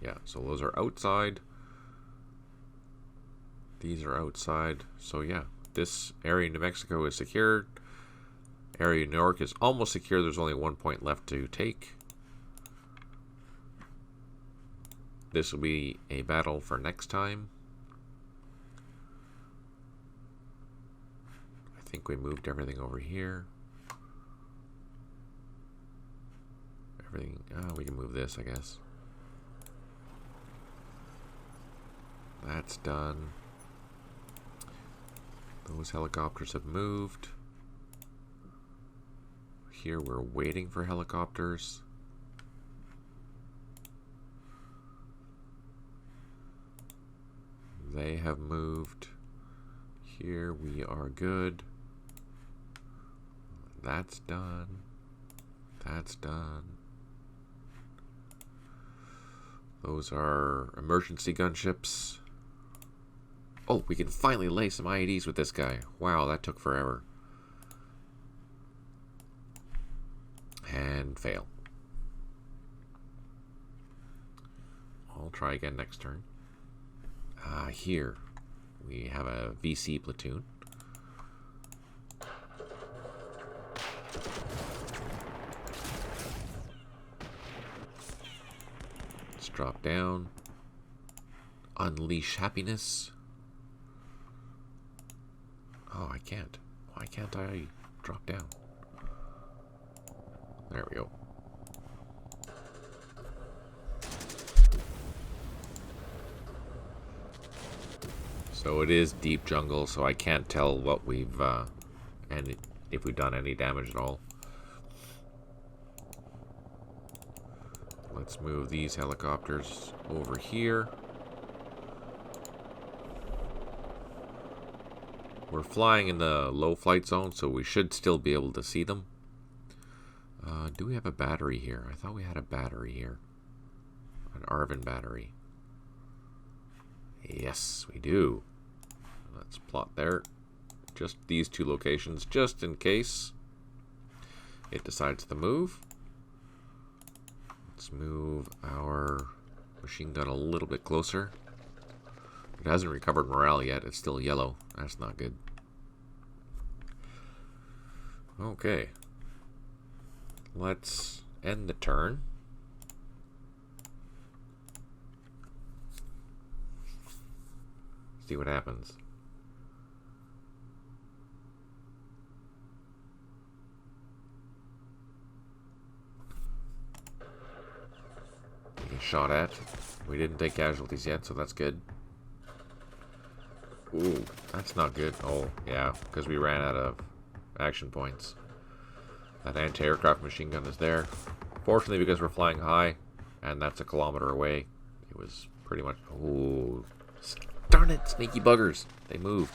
Yeah, so those are outside. These are outside. So yeah, this area in New Mexico is secured. Area in New York is almost secure. There's only 1 point left to take. This will be a battle for next time. I think we moved everything over here. Everything, we can move this, I guess. That's done. Those helicopters have moved. Here we're waiting for helicopters. They have moved. Here we are good. That's done. That's done. Those are emergency gunships. Oh, we can finally lay some IEDs with this guy. Wow, that took forever. And fail. I'll try again next turn. Here we have a VC platoon. Let's drop down. Unleash happiness. Oh, I can't. Why can't I drop down? There we go. So it is deep jungle, so I can't tell what we've and if we've done any damage at all. Let's move these helicopters over here. We're flying in the low flight zone, so we should still be able to see them. Do we have a battery here? I thought we had a battery here. An ARVN battery. Yes, we do. Let's plot there. Just these two locations, just in case it decides to move. Let's move our machine gun a little bit closer. It hasn't recovered morale yet. It's still yellow. That's not good. Okay. Let's end the turn. See what happens. We get shot at. We didn't take casualties yet, so that's good. Ooh, that's not good. Oh, yeah, because we ran out of action points. That anti-aircraft machine gun is there. Fortunately, because we're flying high, and that's a kilometer away, it was pretty much... Ooh, darn it, sneaky buggers. They moved.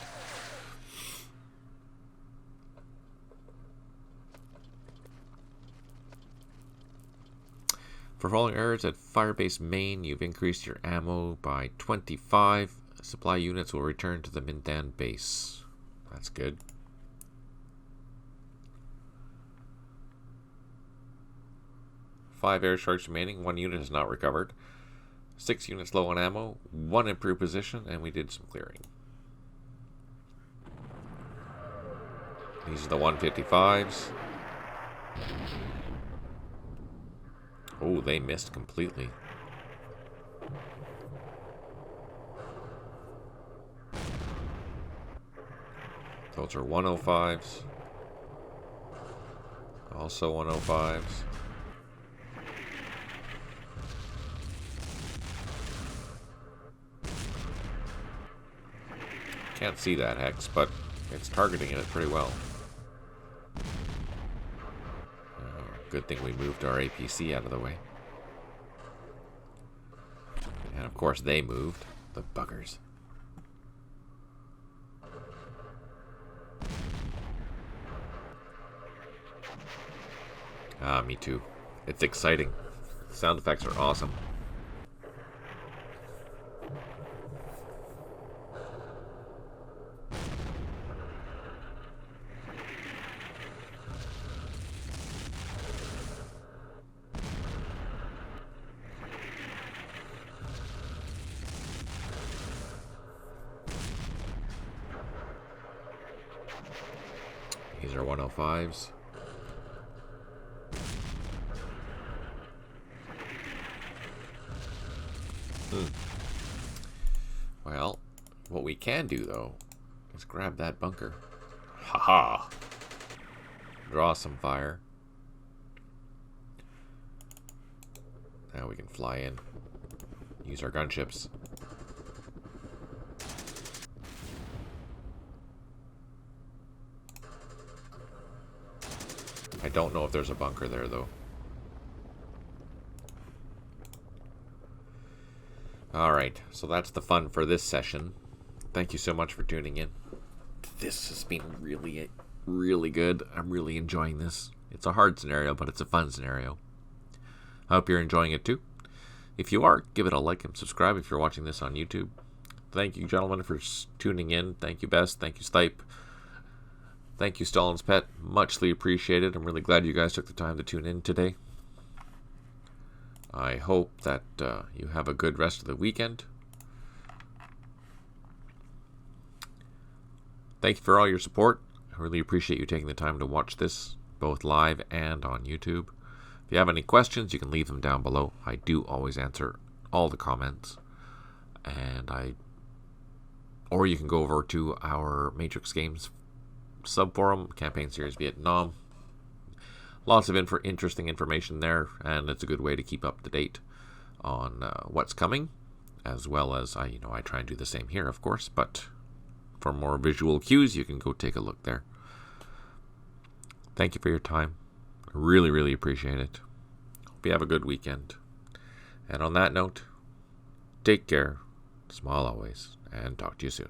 For following errors at Firebase Main, you've increased your ammo by 25. Supply units will return to the Mindan base. That's good. Five airstrikes remaining. 1 unit is not recovered. 6 units low on ammo. 1 improved position, and we did some clearing. These are the 155s. Oh, they missed completely. Those are 105s. Also 105s. Can't see that hex, but it's targeting it pretty well. Good thing we moved our APC out of the way. And of course they moved. The buggers. Me too. It's exciting. Sound effects are awesome. These are 105s. Well, what we can do, though, is grab that bunker. Haha! Draw some fire. Now we can fly in. Use our gunships. I don't know if there's a bunker there, though. Alright, so that's the fun for this session. Thank you so much for tuning in. This has been really, really good. I'm really enjoying this. It's a hard scenario, but it's a fun scenario. I hope you're enjoying it too. If you are, give it a like and subscribe if you're watching this on YouTube. Thank you, gentlemen, for tuning in. Thank you, Best. Thank you, Stipe. Thank you, Stalin's Pet. Muchly appreciated. I'm really glad you guys took the time to tune in today. I hope that you have a good rest of the weekend. Thank you for all your support. I really appreciate you taking the time to watch this, both live and on YouTube. If you have any questions, you can leave them down below. I do always answer all the comments. Or you can go over to our Matrix Games subforum, Campaign Series Vietnam. Lots of interesting information there, and it's a good way to keep up to date on what's coming, as well as I try and do the same here, of course. But for more visual cues, you can go take a look there. Thank you for your time. I really, really appreciate it. Hope you have a good weekend. And on that note, take care, smile always, and talk to you soon.